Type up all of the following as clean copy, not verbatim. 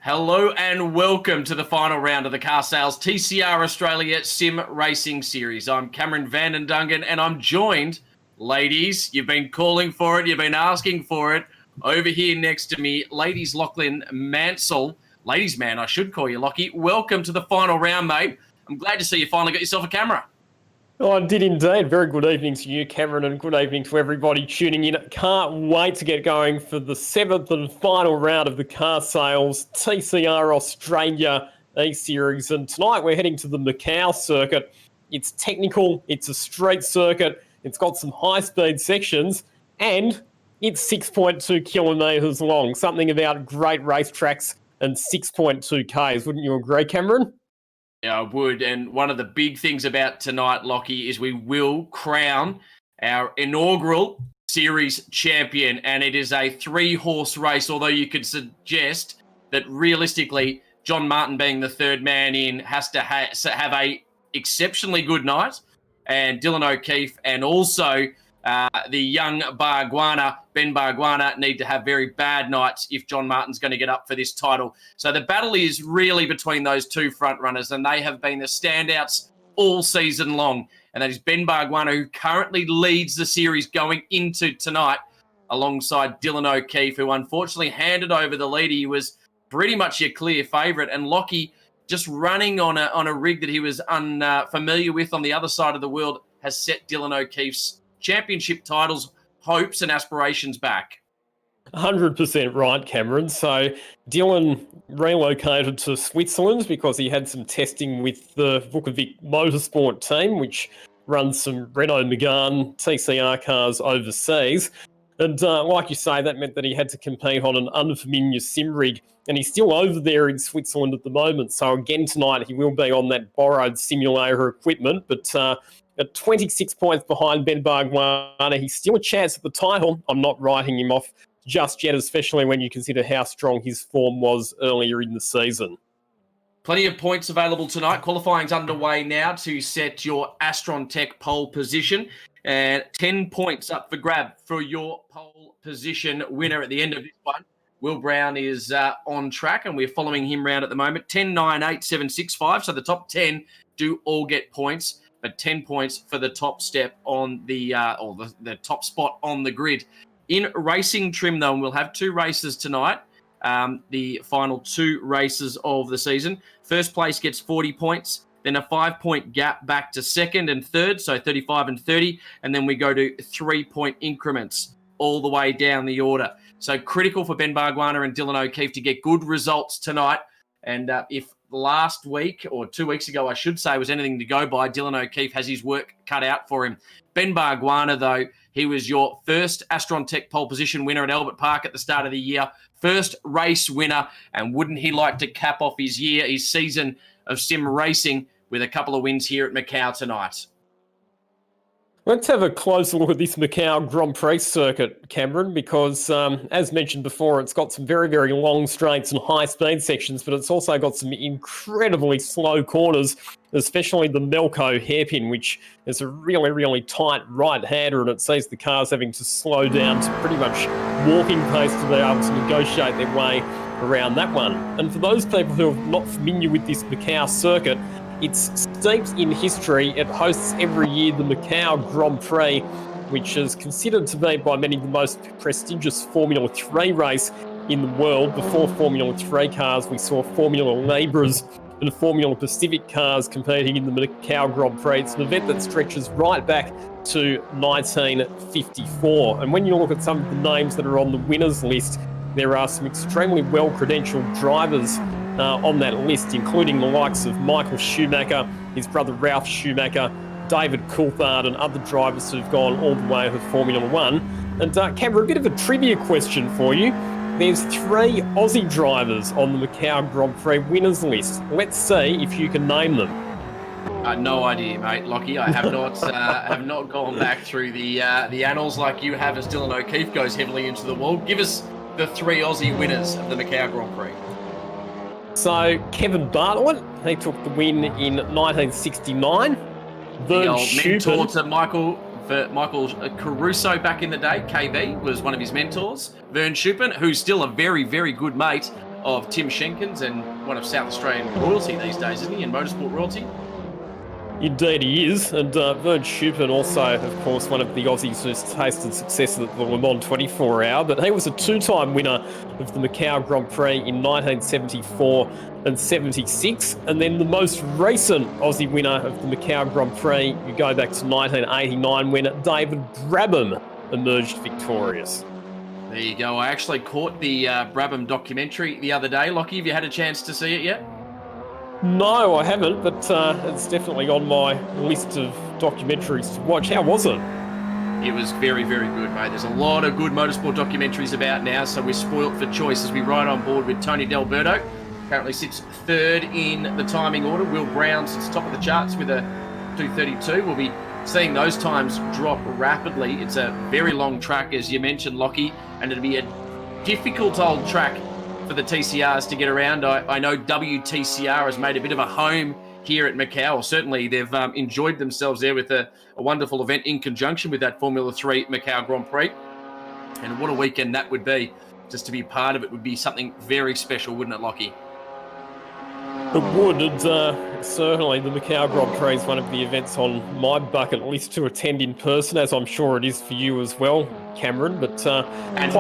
Hello and welcome to the final round of the Car Sales TCR Australia Sim Racing Series. I'm Cameron Van Dungan and I'm joined, ladies, you've been calling for it, you've been asking for it, over here next to me, ladies Lachlan Mansell. Ladies man, I should call you Lockie. Welcome to the final round, mate. I'm glad to see you finally got yourself a camera. Oh, I did indeed. Very good evening to you, Cameron, and good evening to everybody tuning in. Can't wait to get going for the seventh and final round of the Car Sales TCR Australia E-Series. And tonight we're heading to the Macau circuit. It's technical, it's a street circuit, it's got some high-speed sections, and it's 6.2 kilometres long. Something about great racetracks and 6.2 Ks. Wouldn't you agree, Cameron? Yeah, I would. And one of the big things about tonight, Lockie, is we will crown our inaugural series champion. And it is a 3-horse race, although you could suggest that realistically, John Martin being the third man in has to have a exceptionally good night. And Dylan O'Keefe and also the young Ben Barguana, need to have very bad nights if John Martin's going to get up for this title. So the battle is really between those two front runners, and they have been the standouts all season long. And that is Ben Barguana, who currently leads the series going into tonight, alongside Dylan O'Keefe, who unfortunately handed over the lead. He was pretty much your clear favourite, and Lockie, just running on a rig that he was unfamiliar with on the other side of the world, has set Dylan O'Keefe's championship titles, hopes and aspirations back. 100% right, Cameron. So Dylan relocated to Switzerland because he had some testing with the Vukovic Motorsport team, which runs some Renault Megane TCR cars overseas. And like you say, that meant that he had to compete on an unfamiliar sim rig, and he's still over there in Switzerland at the moment. So again tonight, he will be on that borrowed simulator equipment, but at 26 points behind Ben Barguana, he's still a chance at the title. I'm not writing him off just yet, especially when you consider how strong his form was earlier in the season. Plenty of points available tonight. Qualifying's underway now to set your Astron Tech pole position. And 10 points up for grab for your pole position winner at the end of this one. Will Brown is on track, and we're following him round at the moment. 10, 9, 8, 7, 6, 5. So the top 10 do all get points, but 10 points for the top step on the top spot on the grid. In racing trim, though, we'll have 2 races tonight, the final 2 races of the season. First place gets 40 points, then a 5-point gap back to second and third, so 35 and 30, and then we go to 3-point increments all the way down the order. So critical for Ben Barguana and Dylan O'Keefe to get good results tonight. And if last week, or 2 weeks ago, I should say, was anything to go by, Dylan O'Keefe has his work cut out for him. Ben Barguana, though, he was your first Astron Tech pole position winner at Albert Park at the start of the year, first race winner, and wouldn't he like to cap off his season of sim racing with a couple of wins here at Macau tonight? Let's have a closer look at this Macau Grand Prix circuit, Cameron, because as mentioned before, it's got some very, very long straights and high-speed sections, but it's also got some incredibly slow corners, especially the Melco hairpin, which is a really, really tight right-hander, and it sees the cars having to slow down to pretty much walking pace to be able to negotiate their way around that one. And for those people who are not familiar with this Macau circuit, it's steeped in history. It hosts every year the Macau Grand Prix, which is considered to be by many the most prestigious Formula 3 race in the world. Before Formula 3 cars, we saw Formula Libras and Formula Pacific cars competing in the Macau Grand Prix. It's an event that stretches right back to 1954. And when you look at some of the names that are on the winners list, there are some extremely well-credentialed drivers on that list, including the likes of Michael Schumacher, his brother Ralph Schumacher, David Coulthard, and other drivers who've gone all the way to Formula 1. And Cameron, a bit of a trivia question for you. There's 3 Aussie drivers on the Macau Grand Prix winners list. Let's see if you can name them. No idea, mate, Lockie. I have not have not gone back through the annals like you have, as Dylan O'Keefe goes heavily into the wall. Give us the 3 Aussie winners of the Macau Grand Prix. So Kevin Bartlett, he took the win in 1969. The old mentor to Michael Caruso back in the day. KV was one of his mentors. Vern Schuppen, who's still a very, very good mate of Tim Schenkens and one of South Australian royalty these days, isn't he, in motorsport royalty? Indeed he is, and Vern Schuppan also, of course, one of the Aussies who's tasted success at the Le Mans 24 Hour, but he was a two-time winner of the Macau Grand Prix in 1974 and 76, and then the most recent Aussie winner of the Macau Grand Prix, you go back to 1989 when David Brabham emerged victorious. There you go. I actually caught the Brabham documentary the other day. Lockie, have you had a chance to see it yet? No, I haven't, but it's definitely on my list of documentaries to watch. How was it? It was very, very good, mate. There's a lot of good motorsport documentaries about now, so we're spoilt for choice as we ride on board with Tony D'Alberto. Currently sits third in the timing order. Will Brown sits top of the charts with a 2:32. We'll be seeing those times drop rapidly. It's a very long track, as you mentioned, Lockie, and it'll be a difficult old track for the TCRs to get around. I know WTCR has made a bit of a home here at Macau, or certainly they've enjoyed themselves there with a wonderful event in conjunction with that Formula 3 Macau Grand Prix. And what a weekend that would be. Just to be part of it would be something very special, wouldn't it, Lockie? It would, and certainly the Macau Grand Prix is one of the events on my bucket list to attend in person, as I'm sure it is for you as well, Cameron. But and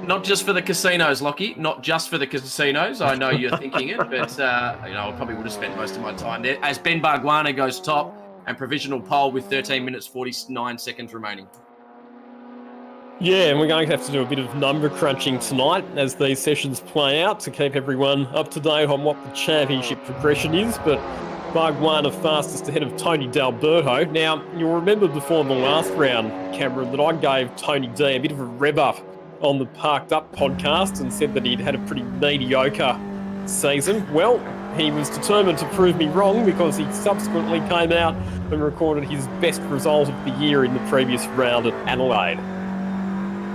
not just for the casinos, Lockie. Not just for the casinos. I know you're thinking it, but I probably would have spent most of my time there. As Ben Barguana goes top and provisional pole with 13 minutes 49 seconds remaining. Yeah, and we're going to have to do a bit of number crunching tonight as these sessions play out to keep everyone up to date on what the championship progression is. But Barguana fastest ahead of Tony D'Alberto. Now, you'll remember before the last round, Cameron, that I gave Tony D a bit of a rev up on the Parked Up podcast and said that he'd had a pretty mediocre season. Well, he was determined to prove me wrong because he subsequently came out and recorded his best result of the year in the previous round at Adelaide.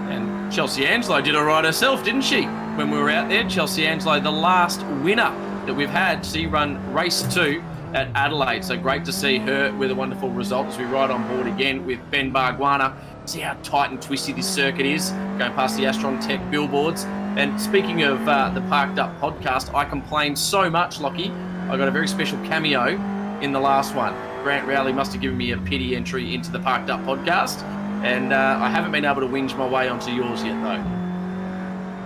And Chelsea Angelo did all right herself, didn't she? When we were out there, Chelsea Angelo, the last winner that we've had, she run race 2 at Adelaide. So great to see her with a wonderful result as we ride on board again with Ben Barguana. See how tight and twisty this circuit is, going past the Astron Tech billboards. And speaking of the Parked Up podcast, I complained so much, Lockie. I got a very special cameo in the last one. Grant Rowley must have given me a pity entry into the Parked Up podcast. And I haven't been able to whinge my way onto yours yet, though.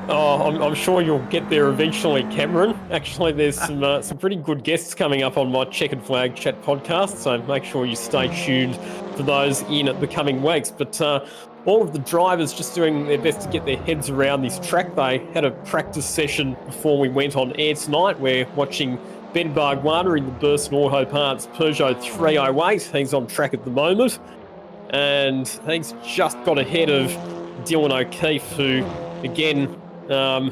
Oh, I'm sure you'll get there eventually, Cameron. Actually, there's some pretty good guests coming up on my Checkered Flag Chat podcast, so make sure you stay tuned for those in the coming weeks. But all of the drivers just doing their best to get their heads around this track. They had a practice session before we went on air tonight. We're watching Ben Barguana in the Burson Auto Parts Peugeot 308. He's on track at the moment. And he's just got ahead of Dylan O'Keefe, who, again, on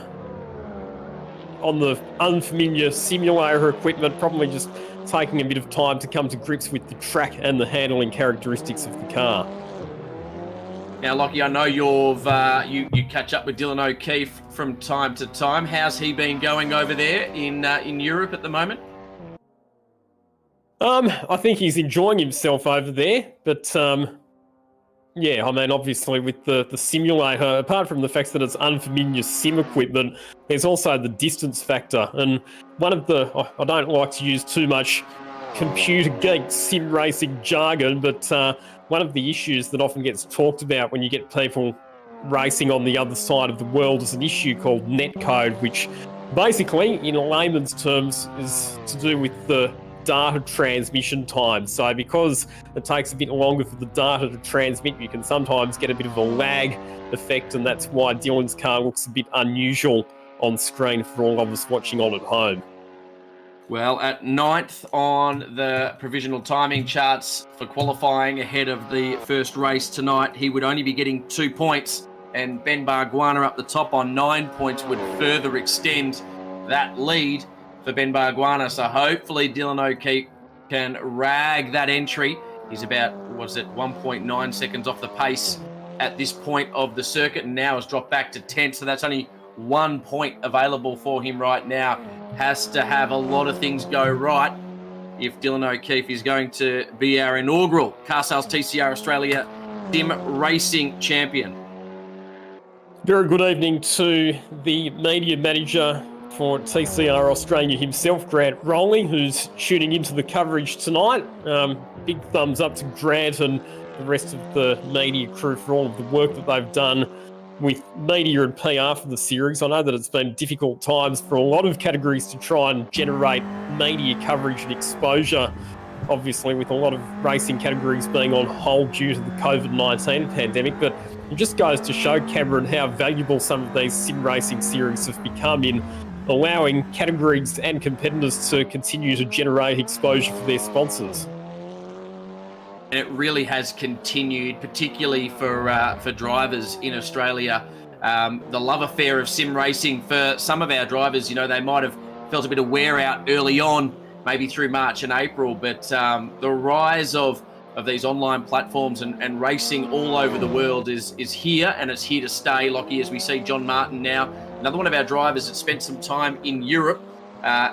the unfamiliar simulator equipment, probably just taking a bit of time to come to grips with the track and the handling characteristics of the car. Now, Lockie, I know you catch up with Dylan O'Keefe from time to time. How's he been going over there in Europe at the moment? I think he's enjoying himself over there, but yeah, I mean, obviously with the simulator, apart from the fact that it's unfamiliar sim equipment, there's also the distance factor. And one of the, I don't like to use too much computer geek sim racing jargon, but one of the issues that often gets talked about when you get people racing on the other side of the world is an issue called netcode, which basically, in layman's terms, is to do with the data transmission time. So because it takes a bit longer for the data to transmit, you can sometimes get a bit of a lag effect, and that's why Dylan's car looks a bit unusual on screen for all of us watching on at home. Well, at 9th on the provisional timing charts for qualifying ahead of the first race tonight, he would only be getting 2 points, and Ben Barguana up the top on 9 points would further extend that lead for Ben Barguana. So hopefully Dylan O'Keefe can rag that entry. He's about, 1.9 seconds off the pace at this point of the circuit, and now has dropped back to 10th. So that's only 1 point available for him right now. Has to have a lot of things go right if Dylan O'Keefe is going to be our inaugural Car Sales TCR Australia Sim Racing Champion. Very good evening to the media manager for TCR Australia himself, Grant Rowley, who's tuning into the coverage tonight. Big thumbs up to Grant and the rest of the media crew for all of the work that they've done with media and PR for the series. I know that it's been difficult times for a lot of categories to try and generate media coverage and exposure, obviously with a lot of racing categories being on hold due to the COVID-19 pandemic, but it just goes to show, Cameron, how valuable some of these sim racing series have become in allowing categories and competitors to continue to generate exposure for their sponsors. And it really has continued, particularly for drivers in Australia. The love affair of sim racing for some of our drivers, they might have felt a bit of wear out early on, maybe through March and April, but the rise of these online platforms and racing all over the world is here, and it's here to stay. Lockie, as we see John Martin now, another one of our drivers that spent some time in Europe.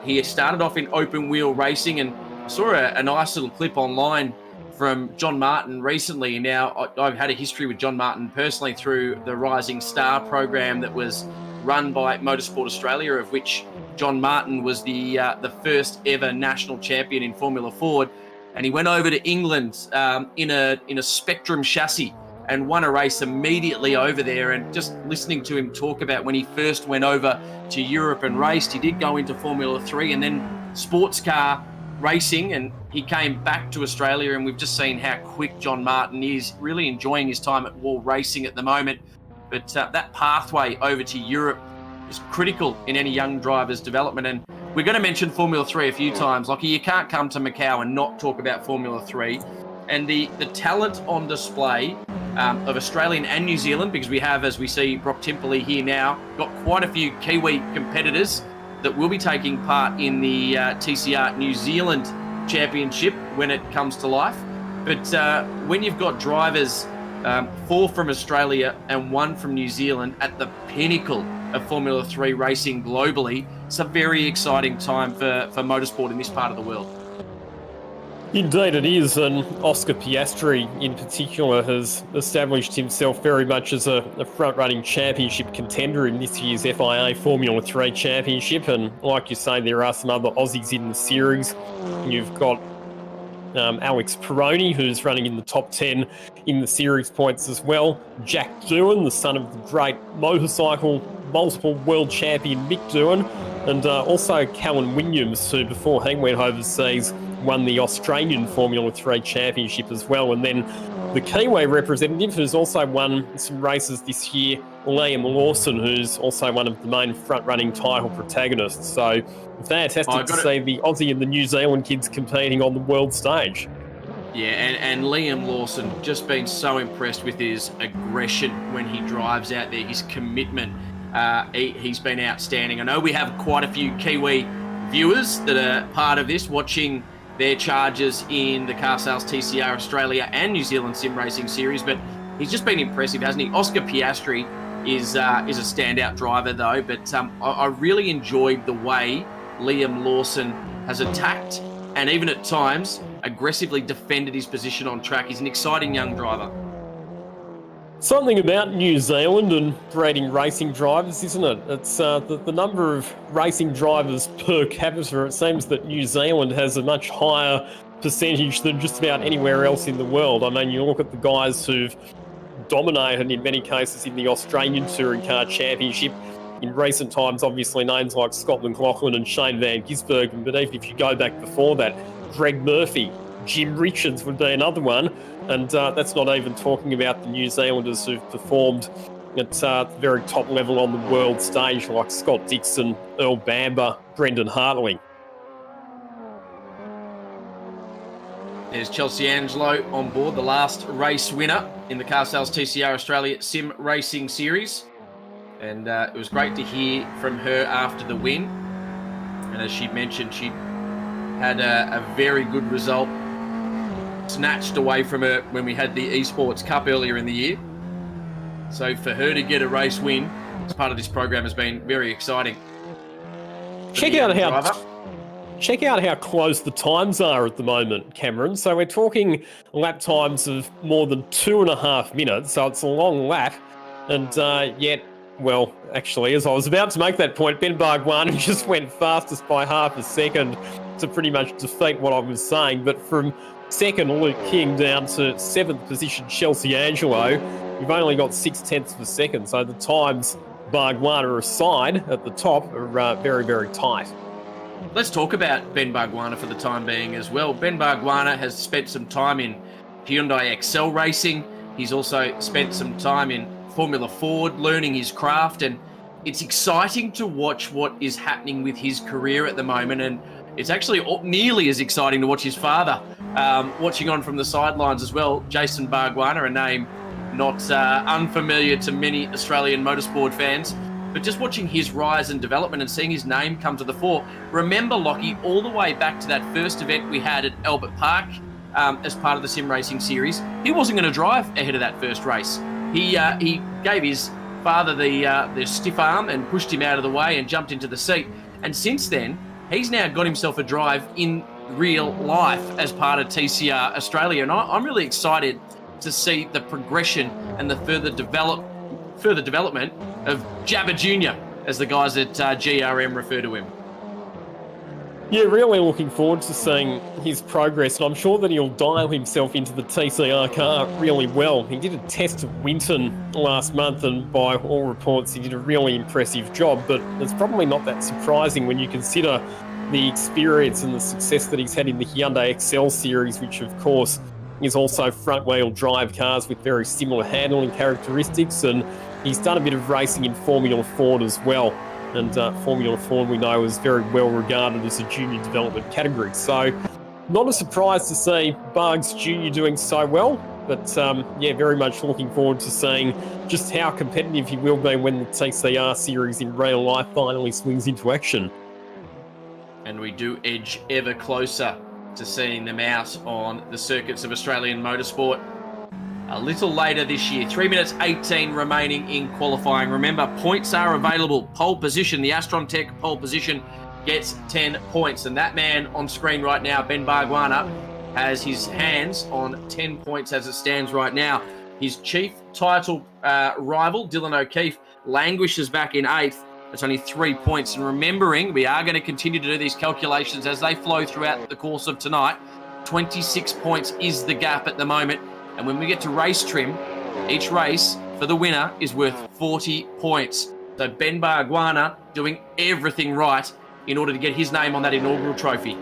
He started off in open wheel racing, and I saw a nice little clip online from John Martin recently. Now, I've had a history with John Martin personally through the Rising Star program that was run by Motorsport Australia, of which John Martin was the first ever national champion in Formula Ford. And he went over to England in a Spectrum chassis and won a race immediately over there. And just listening to him talk about when he first went over to Europe and raced, he did go into Formula 3 and then sports car racing, and he came back to Australia, and we've just seen how quick John Martin is, really enjoying his time at wall racing at the moment. But that pathway over to Europe is critical in any young driver's development. And we're going to mention Formula 3 a few times. Lockie, you can't come to Macau and not talk about Formula 3 and the talent on display of Australian and New Zealand, because we have, as we see, Brock Timperley here now, got quite a few Kiwi competitors that will be taking part in the TCR New Zealand Championship when it comes to life. But when you've got drivers, 4 from Australia and 1 from New Zealand at the pinnacle of Formula 3 racing globally, it's a very exciting time for motorsport in this part of the world. Indeed it is, and Oscar Piastri in particular has established himself very much as a front-running championship contender in this year's FIA Formula 3 Championship, and like you say, there are some other Aussies in the series. You've got Alex Peroni, who's running in the top 10 in the series points as well. Jack Doohan, the son of the great motorcycle, multiple world champion Mick Doohan, and also Callan Williams, who before he went overseas won the Australian Formula 3 Championship as well. And then the Kiwi representative, who's also won some races this year, Liam Lawson, who's also one of the main front-running title protagonists. So fantastic to see the Aussie and the New Zealand kids competing on the world stage. Yeah, and Liam Lawson, just been so impressed with his aggression when he drives out there, his commitment. He's been outstanding. I know we have quite a few Kiwi viewers that are part of this, watching their charges in the Car Sales TCR Australia and New Zealand Sim Racing Series, but he's just been impressive, hasn't he? Oscar Piastri is a standout driver though, but I really enjoyed the way Liam Lawson has attacked and even at times aggressively defended his position on track. He's an exciting young driver. Something about New Zealand and breeding racing drivers, isn't it? It's the number of racing drivers per capita. It seems that New Zealand has a much higher percentage than just about anywhere else in the world. I mean, you look at the guys who've dominated in many cases in the Australian Touring Car Championship. In recent times, obviously, names like Scott McLaughlin and Shane Van Gisbergen, but even if you go back before that, Greg Murphy, Jim Richards would be another one. And that's not even talking about the New Zealanders who've performed at the very top level on the world stage, like Scott Dixon, Earl Bamber, Brendan Hartley. There's Chelsea Angelo on board, the last race winner in the Car Sales TCR Australia Sim Racing Series. And it was great to hear from her after the win. And as she mentioned, she had a very good result snatched away from her when we had the Esports Cup earlier in the year. So for her to get a race win as part of this program has been very exciting. Check out how close the times are at the moment, Cameron. So we're talking lap times of more than 2.5 minutes, so it's a long lap. And yet Well, actually, as I was about to make that point, Ben Bargwanna just went fastest by half a second to pretty much defeat what I was saying. But from second, Luke King, down to seventh position, Chelsea Angelo, you've only got 0.6 of a second. So the times Bargwanna aside at the top are very, very tight. Let's talk about Ben Bargwanna for the time being as well. Ben Bargwanna has spent some time in Hyundai Excel racing. He's also spent some time in Formula Ford, learning his craft, and it's exciting to watch what is happening with his career at the moment. And it's actually nearly as exciting to watch his father watching on from the sidelines as well. Jason Bargwanna, a name not unfamiliar to many Australian motorsport fans, but just watching his rise and development and seeing his name come to the fore. Remember, Lockie, all the way back to that first event we had at Albert Park as part of the Sim Racing series, he wasn't going to drive ahead of that first race. He gave his father the stiff arm and pushed him out of the way and jumped into the seat. And since then, he's now got himself a drive in real life as part of TCR Australia. And I'm really excited to see the progression and the further development of Jabba Jr., as the guys at GRM refer to him. Yeah, really looking forward to seeing his progress, and I'm sure that he'll dial himself into the TCR car really well. He did a test at Winton last month, and by all reports, he did a really impressive job, but it's probably not that surprising when you consider the experience and the success that he's had in the Hyundai Excel series, which of course is also front-wheel drive cars with very similar handling characteristics, and he's done a bit of racing in Formula Ford as well. And Formula Ford, we know, is very well regarded as a junior development category. So not a surprise to see Bargs Jr. doing so well, but yeah, very much looking forward to seeing just how competitive he will be when the TCR series in real life finally swings into action. And we do edge ever closer to seeing them out on the circuits of Australian motorsport a little later this year. 3 minutes 18 remaining in qualifying. Remember, points are available. Pole position, the Astron Tech pole position gets 10 points. And that man on screen right now, Ben Bargwanna, has his hands on 10 points as it stands right now. His chief title rival, Dylan O'Keefe, languishes back in 8th. It's only 3 points. And remembering, we are going to continue to do these calculations as they flow throughout the course of tonight. 26 points is the gap at the moment. And when we get to race trim, each race for the winner is worth 40 points. So Ben Bargwanna doing everything right in order to get his name on that inaugural trophy.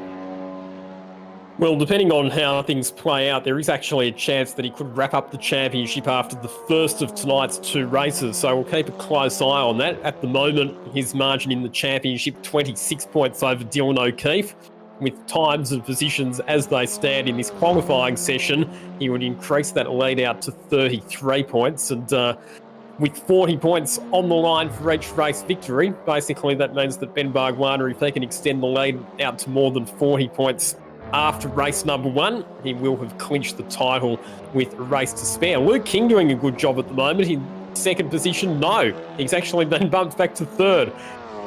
Well, depending on how things play out, there is actually a chance that he could wrap up the championship after the first of tonight's 2 races. So we'll keep a close eye on that. At the moment, his margin in the championship, 26 points over Dylan O'Keefe. With times and positions as they stand in this qualifying session, he would increase that lead out to 33 points. And with 40 points on the line for each race victory, basically that means that Ben Bargwanna, if they can extend the lead out to more than 40 points after race number 1, he will have clinched the title with a race to spare. Luke King doing a good job at the moment. In second position, no. He's actually been bumped back to 3rd.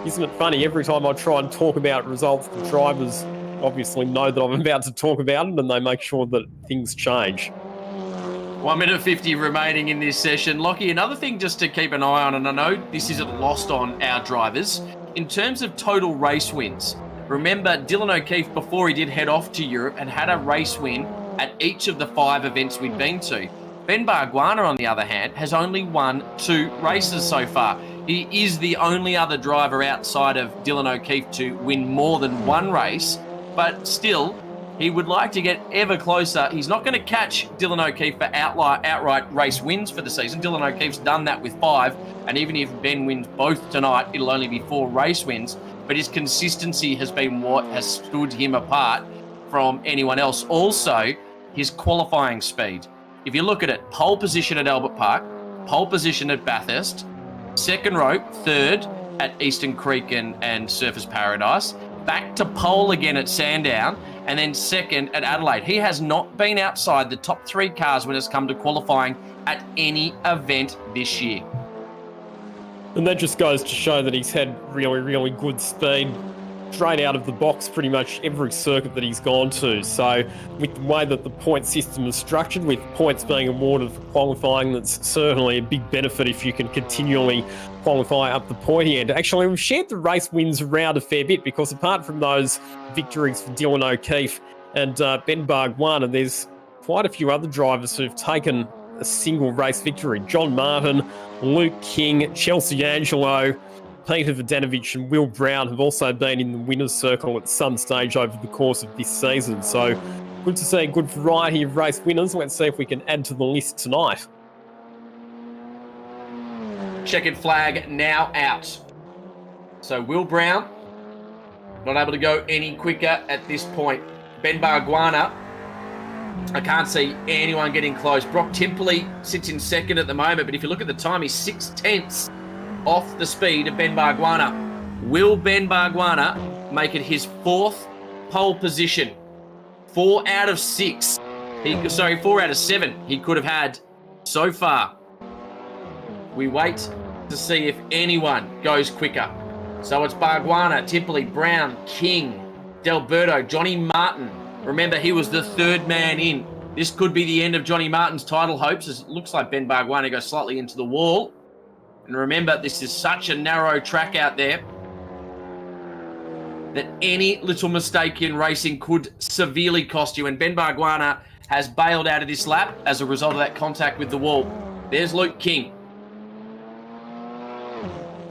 Isn't it funny, every time I try and talk about results, the drivers obviously know that I'm about to talk about it and they make sure that things change. 1 minute 50 remaining in this session. Lockie, another thing just to keep an eye on, and I know this isn't lost on our drivers, in terms of total race wins. Remember, Dylan O'Keefe, before he did head off to Europe, had a race win at each of the 5 events we'd been to. Ben Bargwanna, on the other hand, has only won 2 races so far. He is the only other driver outside of Dylan O'Keefe to win more than 1 race, but still, he would like to get ever closer. He's not going to catch Dylan O'Keefe for outright race wins for the season. Dylan O'Keefe's done that with 5, and even if Ben wins both tonight, it'll only be 4 race wins. But his consistency has been what has stood him apart from anyone else. Also, his qualifying speed. If you look at it, pole position at Albert Park, pole position at Bathurst, second row, 3rd at Eastern Creek and Surfers Paradise, back to pole again at Sandown, and then 2nd at Adelaide. He has not been outside the top 3 cars when it's come to qualifying at any event this year. And that just goes to show that he's had really, really good speed straight out of the box pretty much every circuit that he's gone to. So with the way that the point system is structured, with points being awarded for qualifying, that's certainly a big benefit if you can continually qualify up the pointy end. Actually, we've shared the race wins around a fair bit because apart from those victories for Dylan O'Keefe and Ben Bargwanna, there's quite a few other drivers who've taken a single race victory. John Martin, Luke King, Chelsea Angelo, Peter Vodanovic and Will Brown have also been in the winner's circle at some stage over the course of this season. So good to see a good variety of race winners. Let's see if we can add to the list tonight. Checkered flag now out. So Will Brown not able to go any quicker at this point. Ben Bargwanna, I can't see anyone getting close. Brock Timperley sits in second at the moment, but if you look at the time, he's 6/10 off the speed of Ben Bargwanna. Will Ben Bargwanna make it his fourth pole position? 4 out of 6. 4 out of 7 he could have had so far. We wait to see if anyone goes quicker. So it's Bargwanna, Timperley, Brown, King, Delberto, Johnny Martin. Remember, he was the third man in. This could be the end of Johnny Martin's title hopes, as it looks like Ben Bargwanna goes slightly into the wall. And remember, this is such a narrow track out there that any little mistake in racing could severely cost you. And Ben Bargwanna has bailed out of this lap as a result of that contact with the wall. There's Luke King.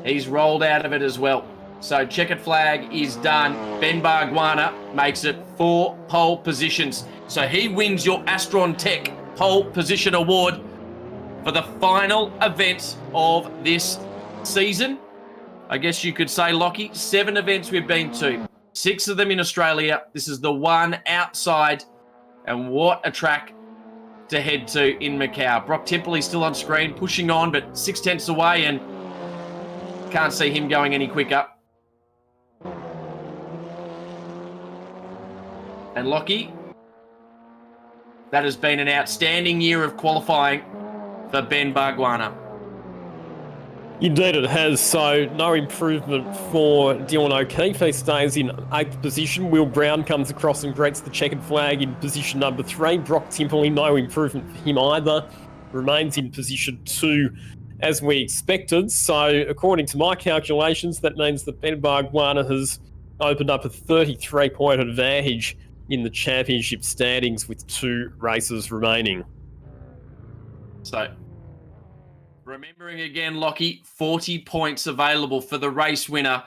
He's rolled out of it as well. So checkered flag is done. Ben Bargwanna makes it 4 pole positions. So he wins your Astron Tech pole position award for the final event of this season. I guess you could say, Lockie, 7 events we've been to. 6 of them in Australia. This is the one outside. And what a track to head to in Macau. Brock Timperley still on screen, pushing on, but 6/10 away, and can't see him going any quicker. And Lockie, that has been an outstanding year of qualifying for Ben Bargwanna. Indeed it has, so no improvement for Dylan O'Keefe. He stays in 8th position. Will Brown comes across and greets the checkered flag in position number 3. Brock Timperley, no improvement for him either. Remains in position 2 as we expected. So according to my calculations, that means that Ben Bargwanna has opened up a 33-point advantage in the championship standings with 2 races remaining. So, remembering again, Lockie, 40 points available for the race winner.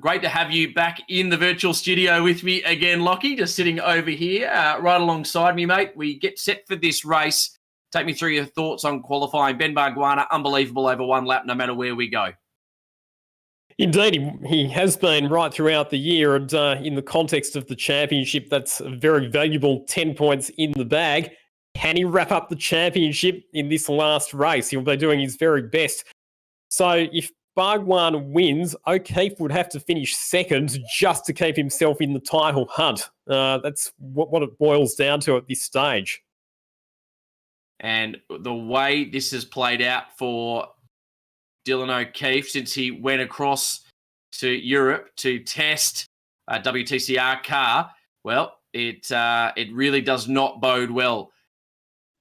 Great to have you back in the virtual studio with me again, Lockie, just sitting over here right alongside me, mate. We get set for this race. Take me through your thoughts on qualifying. Ben Bargwanna, unbelievable over 1 lap, no matter where we go. Indeed, he has been right throughout the year, and in the context of the championship, that's a very valuable 10 points in the bag. Can he wrap up the championship in this last race? He'll be doing his very best. So if Bargwanna wins, O'Keefe would have to finish second just to keep himself in the title hunt. That's what it boils down to at this stage. And the way this has played out for Dylan O'Keefe since he went across to Europe to test a WTCR car, well, it really does not bode well.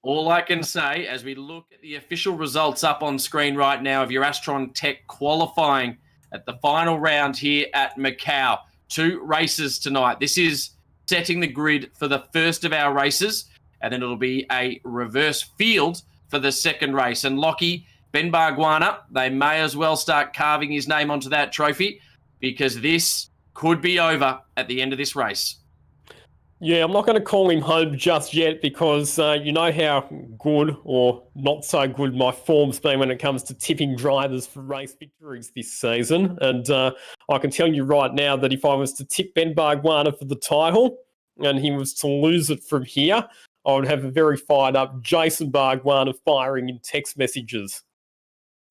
All I can say, as we look at the official results up on screen right now of your Astron Tech qualifying at the final round here at Macau, 2 races tonight. This is setting the grid for the first of our races, and then it'll be a reverse field for the second race. And Lockie, Ben Bargwanna, they may as well start carving his name onto that trophy because this could be over at the end of this race. Yeah, I'm not going to call him home just yet because you know how good or not so good my form's been when it comes to tipping drivers for race victories this season. And I can tell you right now that if I was to tip Ben Bargwanna for the title and he was to lose it from here, I would have a very fired up Jason Bargwanna firing in text messages.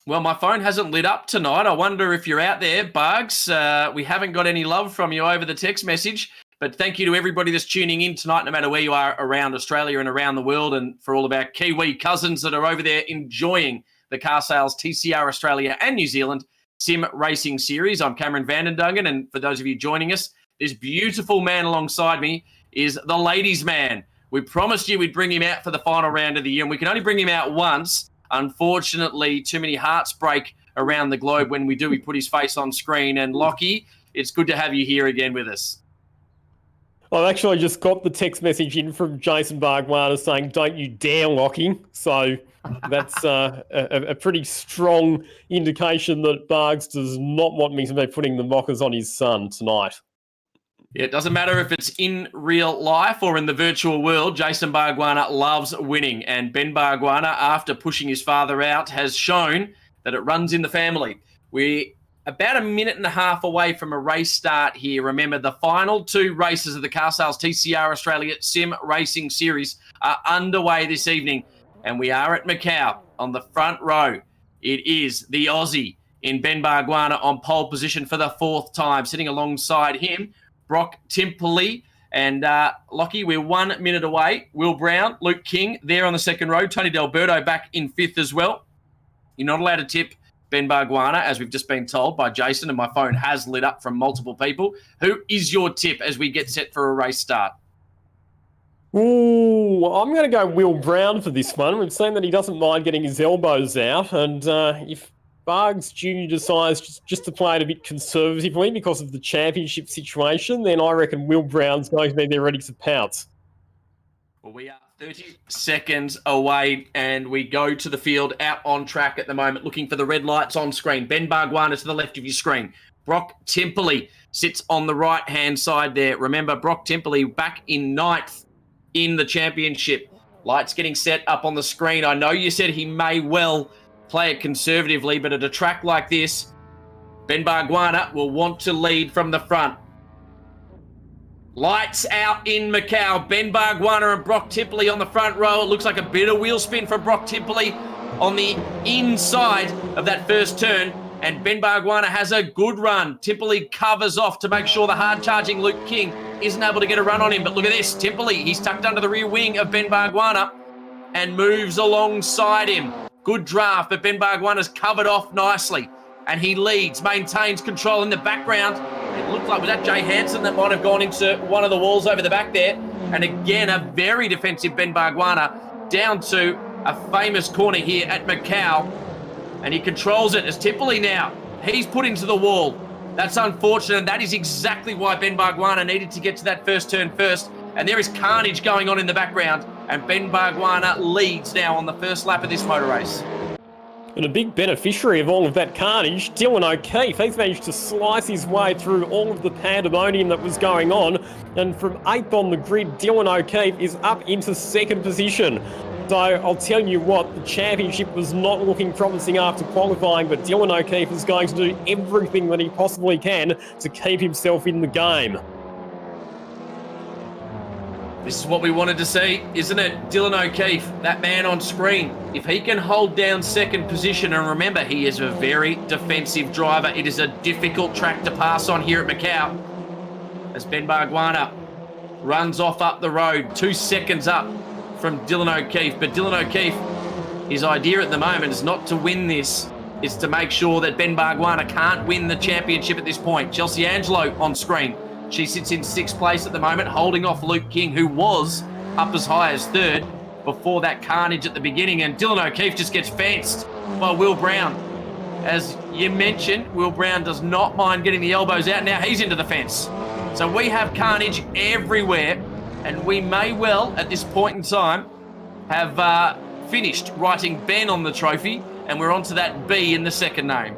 Well, my phone hasn't lit up tonight. I wonder if you're out there, Bargs. We haven't got any love from you over the text message. But thank you to everybody that's tuning in tonight, no matter where you are around Australia and around the world, and for all of our Kiwi cousins that are over there enjoying the car sales, TCR Australia and New Zealand. Sim Racing Series. I'm Cameron Vandendungen, and for those of you joining us, this beautiful man alongside me is the ladies' man. We promised you we'd bring him out for the final round of the year, and we can only bring him out once. Unfortunately, too many hearts break around the globe when we do. We put his face on screen. And Lockie, it's good to have you here again with us. I've actually just got the text message in from Jason Bargwana saying, "Don't you dare, Lockie." So that's a pretty strong indication that Bargs does not want me to be putting the mockers on his son tonight. Yeah, it doesn't matter if it's in real life or in the virtual world. Jason Bargwana loves winning. And Ben Bargwana, after pushing his father out, has shown that it runs in the family. We're about a minute and a half away from a race start here. Remember, the final two races of the Car Sales TCR Australia Sim Racing Series are underway this evening. And we are at Macau on the front row. It is the Aussie in Ben Bargwana on pole position for the fourth time. Sitting alongside him, Brock Timperley. And Lockie, we're 1 minute away. Will Brown, Luke King there on the second row. Tony D'Alberto back in fifth as well. You're not allowed to tip Ben Bargwana, as we've just been told by Jason, and my phone has lit up from multiple people. Who is your tip as we get set for a race start? Ooh, I'm going to go Will Brown for this one. We've seen that he doesn't mind getting his elbows out, and if Bargs Jr. decides just to play it a bit conservatively because of the championship situation, then I reckon Will Brown's going to be there ready to pounce. Well, we are 30 seconds away, and we go to the field out on track at the moment, looking for the red lights on screen. Ben Bargwana to the left of your screen. Brock Timperley sits on the right-hand side there. Remember, Brock Timperley back in ninth in the championship. Lights getting set up on the screen. I know you said he may well play it conservatively, but at a track like this, Ben Bargwana will want to lead from the front. Lights out in Macau. Ben Bargwana and Brock Timperley on the front row. It looks like a bit of wheel spin for Brock Timperley on the inside of that first turn. And Ben Bargwana has a good run. Timperley covers off to make sure the hard-charging Luke King isn't able to get a run on him. But look at this. Timperley, he's tucked under the rear wing of Ben Bargwana and moves alongside him. Good draft, but Ben Bargwana's covered off nicely. And he leads, maintains control in the background. It looked like, was that Jay Hansen that might have gone into one of the walls over the back there? And again, a very defensive Ben Bargwana down to a famous corner here at Macau. And he controls it as Timperley now. He's put into the wall. That's unfortunate. And that is exactly why Ben Bargwana needed to get to that first turn first. And there is carnage going on in the background. And Ben Bargwana leads now on the first lap of this motor race. And a big beneficiary of all of that carnage, Dylan O'Keefe. He's managed to slice his way through all of the pandemonium that was going on. And from 8th on the grid, Dylan O'Keefe is up into second position. So I'll tell you what, the championship was not looking promising after qualifying, but Dylan O'Keefe is going to do everything that he possibly can to keep himself in the game. This is what we wanted to see, isn't it? Dylan O'Keefe, that man on screen. If he can hold down second position, and remember, he is a very defensive driver. It is a difficult track to pass on here at Macau. As Ben Bargwana runs off up the road, 2 seconds up from Dylan O'Keefe. But Dylan O'Keefe, his idea at the moment is not to win this. It's to make sure that Ben Bargwana can't win the championship at this point. Chelsea Angelo on screen. She sits in 6th place at the moment, holding off Luke King, who was up as high as 3rd before that carnage at the beginning. And Dylan O'Keefe just gets fenced by Will Brown. As you mentioned, Will Brown does not mind getting the elbows out. Now he's into the fence. So we have carnage everywhere, and we may well, at this point in time, have finished writing Ben on the trophy, and we're on to that B in the second name.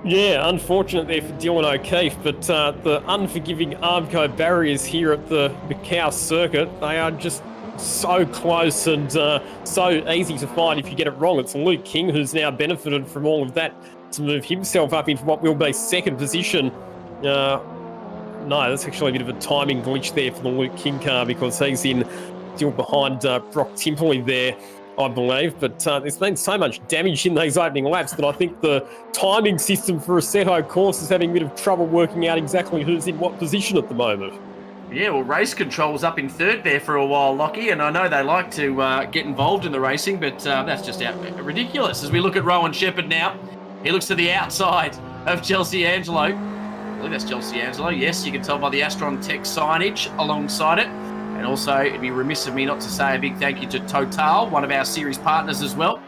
Yeah, unfortunate there for Dylan O'Keefe, but the unforgiving Armco barriers here at the Macau circuit, they are just so close and so easy to find if you get it wrong. It's Luke King who's now benefited from all of that to move himself up into what will be second position. No, that's actually a bit of a timing glitch there for the Luke King car because he's in still behind Brock Timperley there, I believe. But there's been so much damage in these opening laps that I think the timing system for Assetto course is having a bit of trouble working out exactly who's in what position at the moment. Yeah, well, race control was up in 3rd there for a while, Lockie, and I know they like to get involved in the racing, but that's just ridiculous. As we look at Rowan Shepherd now, He looks to the outside of Chelsea Angelo. I think that's Chelsea Angelo. Yes, you can tell by the Astron Tech signage alongside it. And also, it'd be remiss of me not to say a big thank you to Total, one of our series partners as well.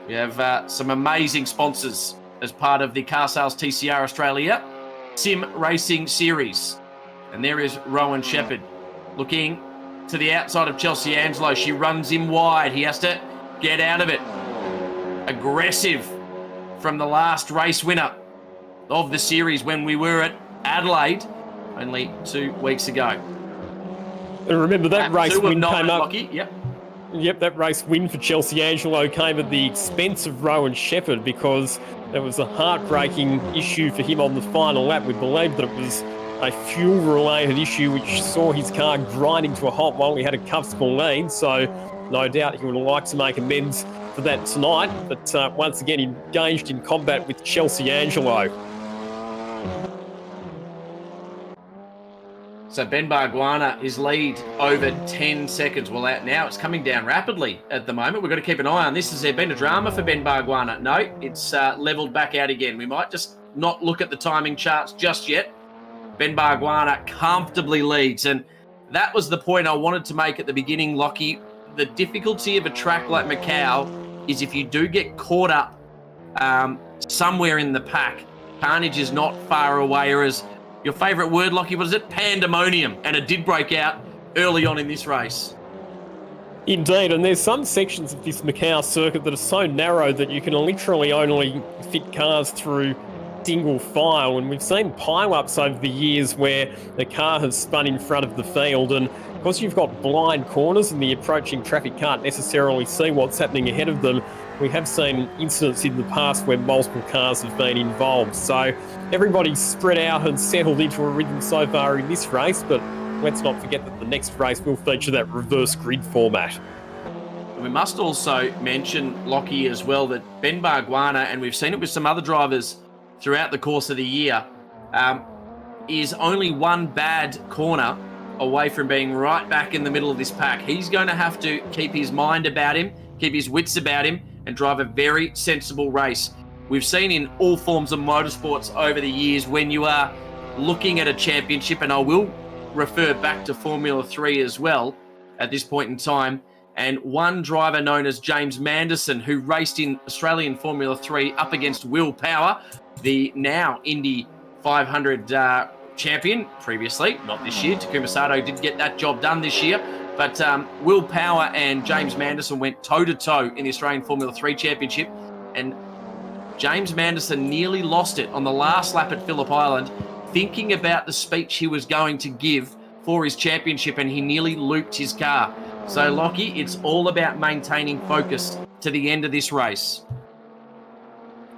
We have some amazing sponsors as part of the Car Sales TCR Australia Sim Racing Series. And there is Rowan Shepherd looking to the outside of Chelsea Angelo. She runs him wide. He has to get out of it. Aggressive from the last race winner of the series when we were at Adelaide only 2 weeks ago. And remember that race win came up. Lockie. Yep, that race win for Chelsea Angelo came at the expense of Rowan Shepherd because there was a heartbreaking issue for him on the final lap. We believe that it was a fuel-related issue which saw his car grinding to a halt while he had a comfortable lead. So no doubt he would like to make amends for that tonight. But once again, engaged in combat with Chelsea Angelo. So Ben Barguana, his lead over 10 seconds. Well, now it's coming down rapidly at the moment. We've got to keep an eye on this. Has there been a drama for Ben Barguana? No, it's levelled back out again. We might just not look at the timing charts just yet. Ben Barguana comfortably leads. And that was the point I wanted to make at the beginning, Lockie. The difficulty of a track like Macau is if you do get caught up somewhere in the pack, carnage is not far away, or as your favourite word, Lockie, what is it? Pandemonium. And it did break out early on in this race. Indeed, and there's some sections of this Macau circuit that are so narrow that you can literally only fit cars through single file, and we've seen pile-ups over the years where the car has spun in front of the field, and because you've got blind corners and the approaching traffic can't necessarily see what's happening ahead of them, we have seen incidents in the past where multiple cars have been involved. So everybody's spread out and settled into a rhythm so far in this race, but let's not forget that the next race will feature that reverse grid format. We must also mention, Lockie, as well, that Ben Barguana, and we've seen it with some other drivers throughout the course of the year, is only one bad corner away from being right back in the middle of this pack. He's going to have to keep his mind about him, keep his wits about him, and drive a very sensible race. We've seen in all forms of motorsports over the years when you are looking at a championship, and I will refer back to Formula 3 as well at this point in time, and one driver known as James Manderson, who raced in Australian Formula 3 up against Will Power, the now Indy 500 champion previously, not this year. Takuma Sato did get that job done this year. But Will Power and James Manderson went toe-to-toe in the Australian Formula 3 Championship. And James Manderson nearly lost it on the last lap at Phillip Island, thinking about the speech he was going to give for his championship, and he nearly looped his car. So, Lockie, it's all about maintaining focus to the end of this race.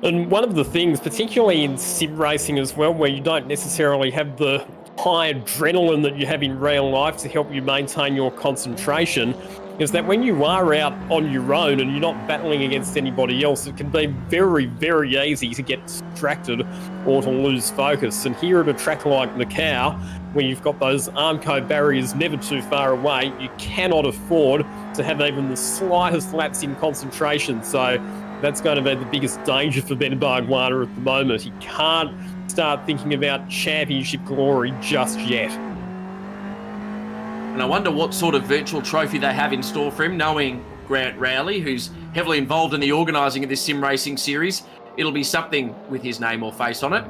And one of the things, particularly in sim racing as well, where you don't necessarily have the high adrenaline that you have in real life to help you maintain your concentration, is that when you are out on your own and you're not battling against anybody else, it can be very, very easy to get distracted or to lose focus. And here at a track like Macau, where you've got those Armco barriers never too far away, you cannot afford to have even the slightest lapse in concentration. So that's going to be the biggest danger for Ben Barguana at the moment. He can't start thinking about championship glory just yet. And I wonder what sort of virtual trophy they have in store for him, knowing Grant Rowley, who's heavily involved in the organising of this sim racing series. It'll be something with his name or face on it.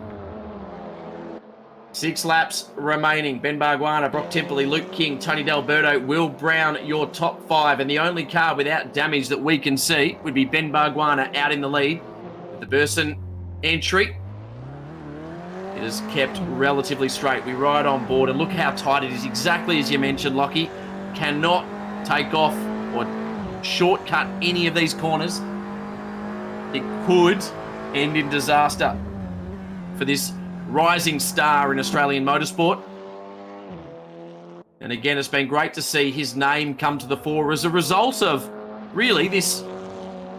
6 laps remaining. Ben Barguana, Brock Templey, Luke King, Tony D'Alberto, Will Brown, your top 5. And the only car without damage that we can see would be Ben Barguana out in the lead. With the Burson entry, it is kept relatively straight. We ride on board, and look how tight it is, exactly as you mentioned, Lockie. Cannot take off or shortcut any of these corners. It could end in disaster for this rising star in Australian motorsport. And again, it's been great to see his name come to the fore as a result of really this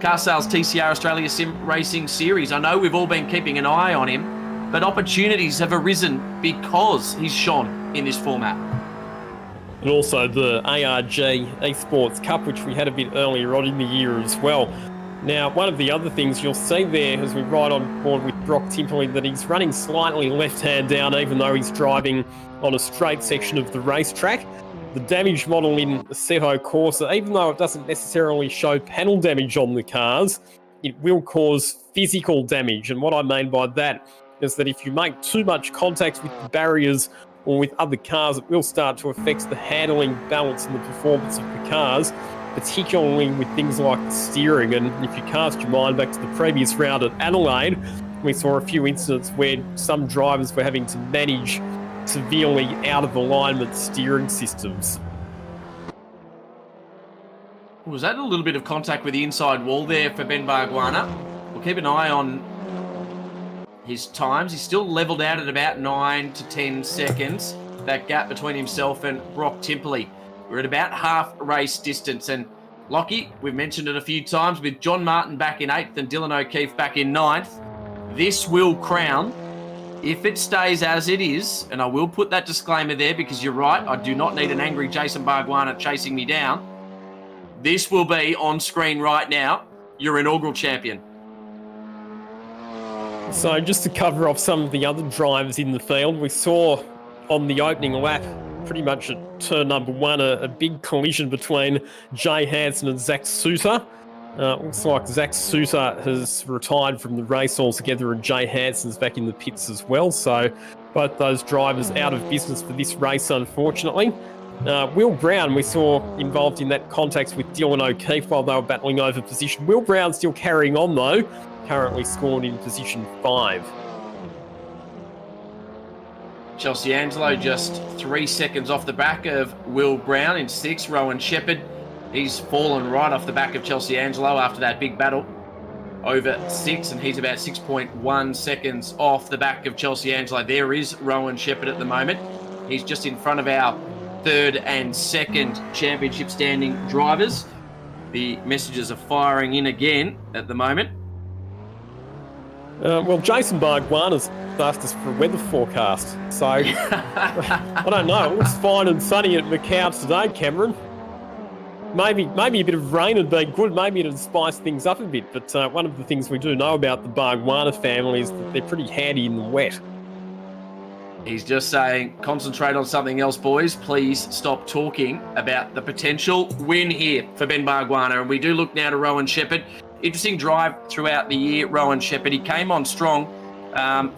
Car Sales TCR Australia Sim Racing Series. I know we've all been keeping an eye on him, but opportunities have arisen because he's shone in this format. And also the ARG Esports Cup, which we had a bit earlier on in the year as well. Now, one of the other things you'll see there as we ride on board with Brock Timperley, that he's running slightly left-hand down even though he's driving on a straight section of the racetrack. The damage model in Assetto Corsa, even though it doesn't necessarily show panel damage on the cars, it will cause physical damage. And what I mean by that is that if you make too much contact with the barriers or with other cars, it will start to affect the handling, balance and the performance of the cars, particularly with things like the steering. And if you cast your mind back to the previous round at Adelaide, we saw a few incidents where some drivers were having to manage severely out of alignment steering systems. Was that a little bit of contact with the inside wall there for Ben Bargwanna? We'll keep an eye on his times. He's still levelled out at about 9 to 10 seconds. That gap between himself and Brock Timperley. We're at about half race distance. And Lockie, we've mentioned it a few times, with John Martin back in 8th and Dylan O'Keefe back in 9th. This will crown, if it stays as it is, and I will put that disclaimer there because you're right, I do not need an angry Jason Bargwanna chasing me down. This will be on screen right now, your inaugural champion. So just to cover off some of the other drivers in the field, we saw on the opening lap, pretty much at turn number 1, a big collision between Jay Hansen and Zach Souter. Looks like Zach Souter has retired from the race altogether and Jay Hansen's back in the pits as well. So both those drivers out of business for this race, unfortunately. Will Brown, we saw involved in that contact with Dylan O'Keefe while they were battling over position. Will Brown still carrying on though, currently scored in position 5. Chelsea Angelo just 3 seconds off the back of Will Brown in 6th. Rowan Shepherd, he's fallen right off the back of Chelsea Angelo after that big battle over 6, and he's about 6.1 seconds off the back of Chelsea Angelo. There is Rowan Shepherd at the moment. He's just in front of our 3rd and 2nd championship standing drivers. The messages are firing in again at the moment. Well, Jason Bargwanna's asked us for a weather forecast, so I don't know. It looks fine and sunny at Macau today, Cameron. Maybe a bit of rain would be good. Maybe it'd spice things up a bit. But one of the things we do know about the Bargwanna family is that they're pretty handy in the wet. He's just saying, concentrate on something else, boys. Please stop talking about the potential win here for Ben Bargwanna. And we do look now to Rowan Shepherd. Interesting drive throughout the year, Rowan Shepherd. He came on strong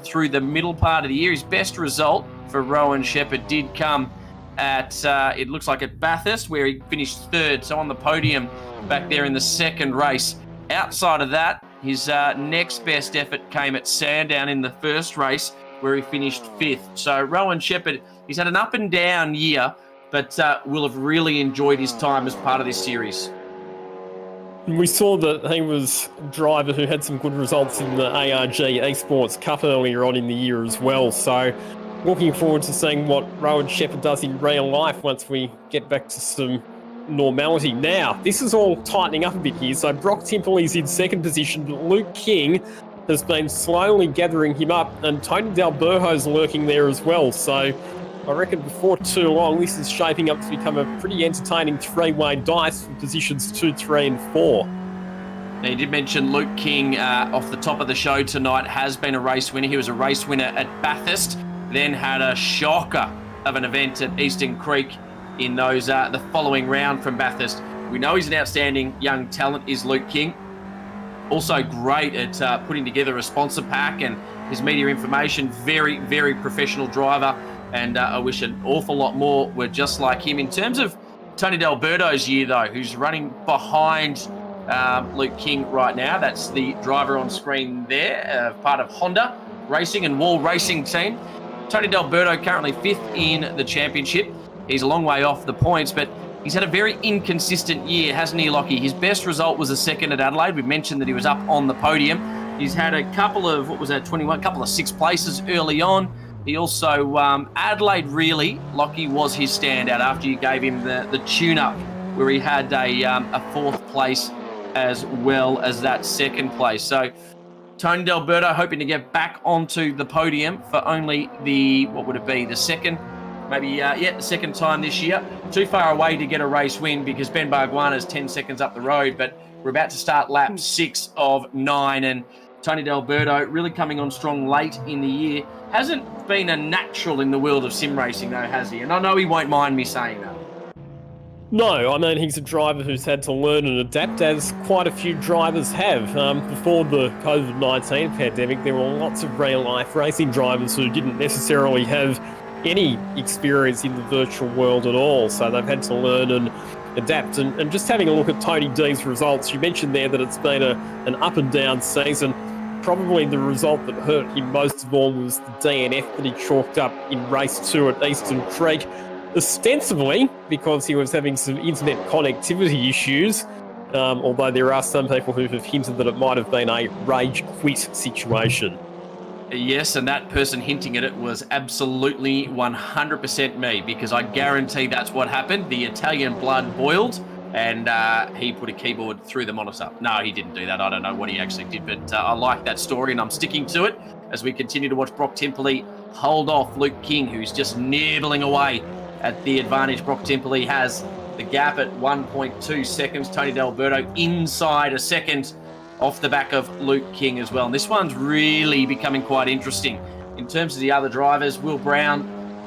through the middle part of the year. His best result for Rowan Shepherd did come at, it looks like at Bathurst, where he finished 3rd, so on the podium back there in the 2nd race. Outside of that, his next best effort came at Sandown in the 1st race, where he finished 5th. So Rowan Shepherd, he's had an up and down year, but will have really enjoyed his time as part of this series. We saw that he was a driver who had some good results in the ARG Esports Cup earlier on in the year as well. So looking forward to seeing what Rowan Shepherd does in real life once we get back to some normality. Now, this is all tightening up a bit here. So Brock Timperley's in 2nd position, but Luke King has been slowly gathering him up, and Tony D'Alberto's lurking there as well. So I reckon before too long, this is shaping up to become a pretty entertaining 3-way dice for positions 2, 3 and 4. Now, you did mention Luke King off the top of the show tonight has been a race winner. He was a race winner at Bathurst, then had a shocker of an event at Eastern Creek in those the following round from Bathurst. We know he's an outstanding young talent, is Luke King. Also great at putting together a sponsor pack and his media information. Very, very professional driver. And I wish an awful lot more were just like him. In terms of Tony D'Alberto's year, though, who's running behind Luke King right now. That's the driver on screen there, part of Honda Racing and Wall Racing team. Tony D'Alberto currently 5th in the championship. He's a long way off the points, but he's had a very inconsistent year, hasn't he, Lockie? His best result was a 2nd at Adelaide. We mentioned that he was up on the podium. He's had a couple of, 21, couple of 6th places early on. He also, Adelaide really, Lockie, was his standout after you gave him the tune-up, where he had a 4th place as well as that 2nd place. So Tony D'Alberto hoping to get back onto the podium for only the, what would it be, the 2nd, maybe, the 2nd time this year. Too far away to get a race win because Ben Bargwanna's 10 seconds up the road, but We're about to start lap 6 of 9, and Tony D'Alberto really coming on strong late in the year. Hasn't been a natural in the world of sim racing, though, has he? And I know he won't mind me saying that. No, I mean, he's a driver who's had to learn and adapt, as quite a few drivers have. Before the COVID-19 pandemic, there were lots of real-life racing drivers who didn't necessarily have any experience in the virtual world at all, so they've had to learn and adapt. And just having a look at Tony D's results, you mentioned there that it's been an up-and-down season. Probably the result that hurt him most of all was the DNF that he chalked up in race 2 at Eastern Creek, ostensibly because he was having some internet connectivity issues, although there are some people who have hinted that it might have been a rage quit situation. Yes, and that person hinting at it was absolutely 100% me, because I guarantee that's what happened. The Italian blood boiled, and he put a keyboard through the monitor. No, he didn't do that. I don't know what he actually did, but I like that story, and I'm sticking to it as we continue to watch Brock Timperley hold off Luke King, who's just nibbling away at the advantage. Brock Timperley has the gap at 1.2 seconds. Tony D'Alberto inside a second off the back of Luke King as well. And this one's really becoming quite interesting. In terms of the other drivers, Will Brown,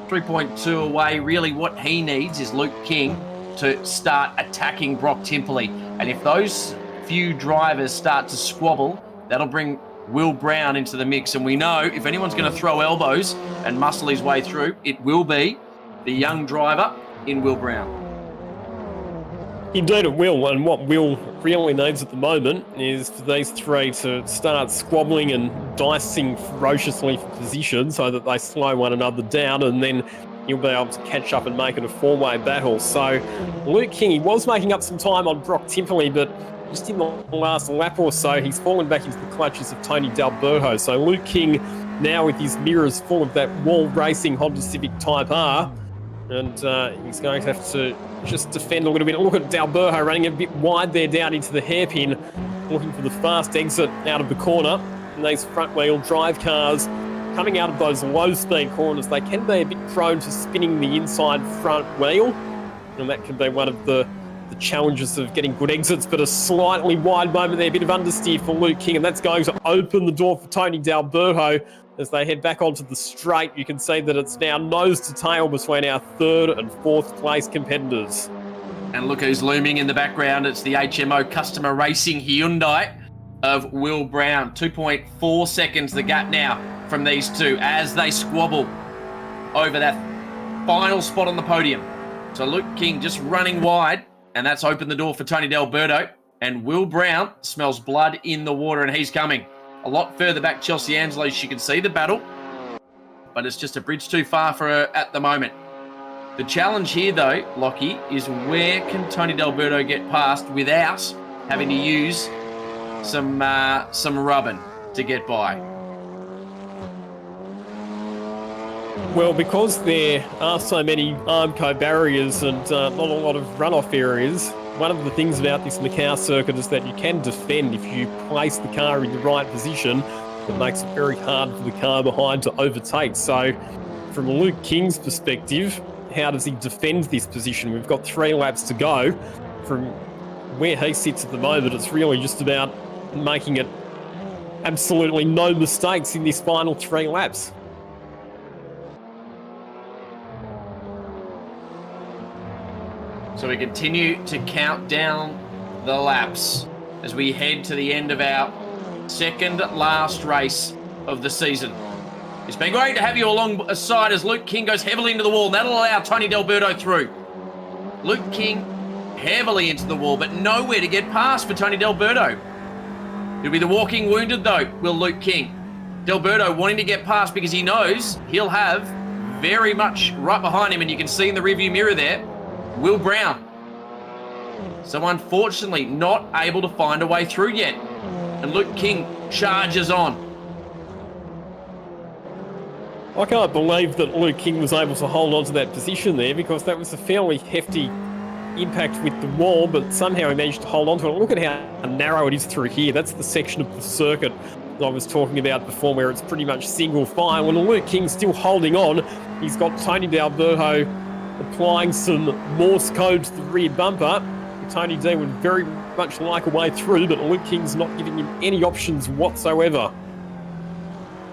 3.2 away. Really what he needs is Luke King to start attacking Brock Timperley. And if those few drivers start to squabble, that'll bring Will Brown into the mix. And we know if anyone's going to throw elbows and muscle his way through, it will be the young driver in Will Brown. Indeed it will, and what Will really needs at the moment is for these three to start squabbling and dicing ferociously for position so that they slow one another down, and then he'll be able to catch up and make it a four-way battle. So Luke King, he was making up some time on Brock Timperley, but just in the last lap or so, he's fallen back into the clutches of Tony D'Alberto. So Luke King now with his mirrors full of that wall racing Honda Civic Type R, and he's going to have to just defend a little bit. Look at D'Alberto running a bit wide there down into the hairpin, looking for the fast exit out of the corner. And these front-wheel drive cars coming out of those low-speed corners, they can be a bit prone to spinning the inside front wheel, and that can be one of the challenges of getting good exits. But a slightly wide moment there, a bit of understeer for Luke King, and that's going to open the door for Tony D'Alberto as they head back onto the straight. You can see that it's now nose to tail between our third and fourth place competitors. And look who's looming in the background. It's the HMO Customer Racing Hyundai of Will Brown. 2.4 seconds the gap now from these two as they squabble over that final spot on the podium. So Luke King just running wide, and that's opened the door for Tony D'Alberto. And Will Brown smells blood in the water, and he's coming. A lot further back, Chelsea Angelos, you can see the battle, but it's just a bridge too far for her at the moment. The challenge here, though, Lockie, is where can Tony D'Alberto get past without having to use some rubbing to get by? Well, because there are so many Armco barriers and not a lot of runoff areas, one of the things about this Macau circuit is that you can defend if you place the car in the right position. It makes it very hard for the car behind to overtake. So from Luke King's perspective, how does he defend this position? We've got 3 laps to go. From where he sits at the moment, it's really just about making it absolutely no mistakes in this final 3 laps. So we continue to count down the laps as we head to the end of our second last race of the season. It's been great to have you alongside as Luke King goes heavily into the wall. That'll allow Tony D'Alberto through. Luke King heavily into the wall, but nowhere to get past for Tony D'Alberto. He'll be the walking wounded, though, will Luke King. D'Alberto wanting to get past because he knows he'll have very much right behind him, and you can see in the rearview mirror there, Will Brown. So unfortunately not able to find a way through yet. And Luke King charges on. I can't believe that Luke King was able to hold on to that position there, because that was a fairly hefty impact with the wall, but somehow he managed to hold on to it. Look at how narrow it is through here. That's the section of the circuit that I was talking about before, where it's pretty much single file. And Luke King's still holding on. He's got Tony D'Alberto applying some Morse code to the rear bumper, Tony D would very much like a way through, but Luke King's not giving him any options whatsoever.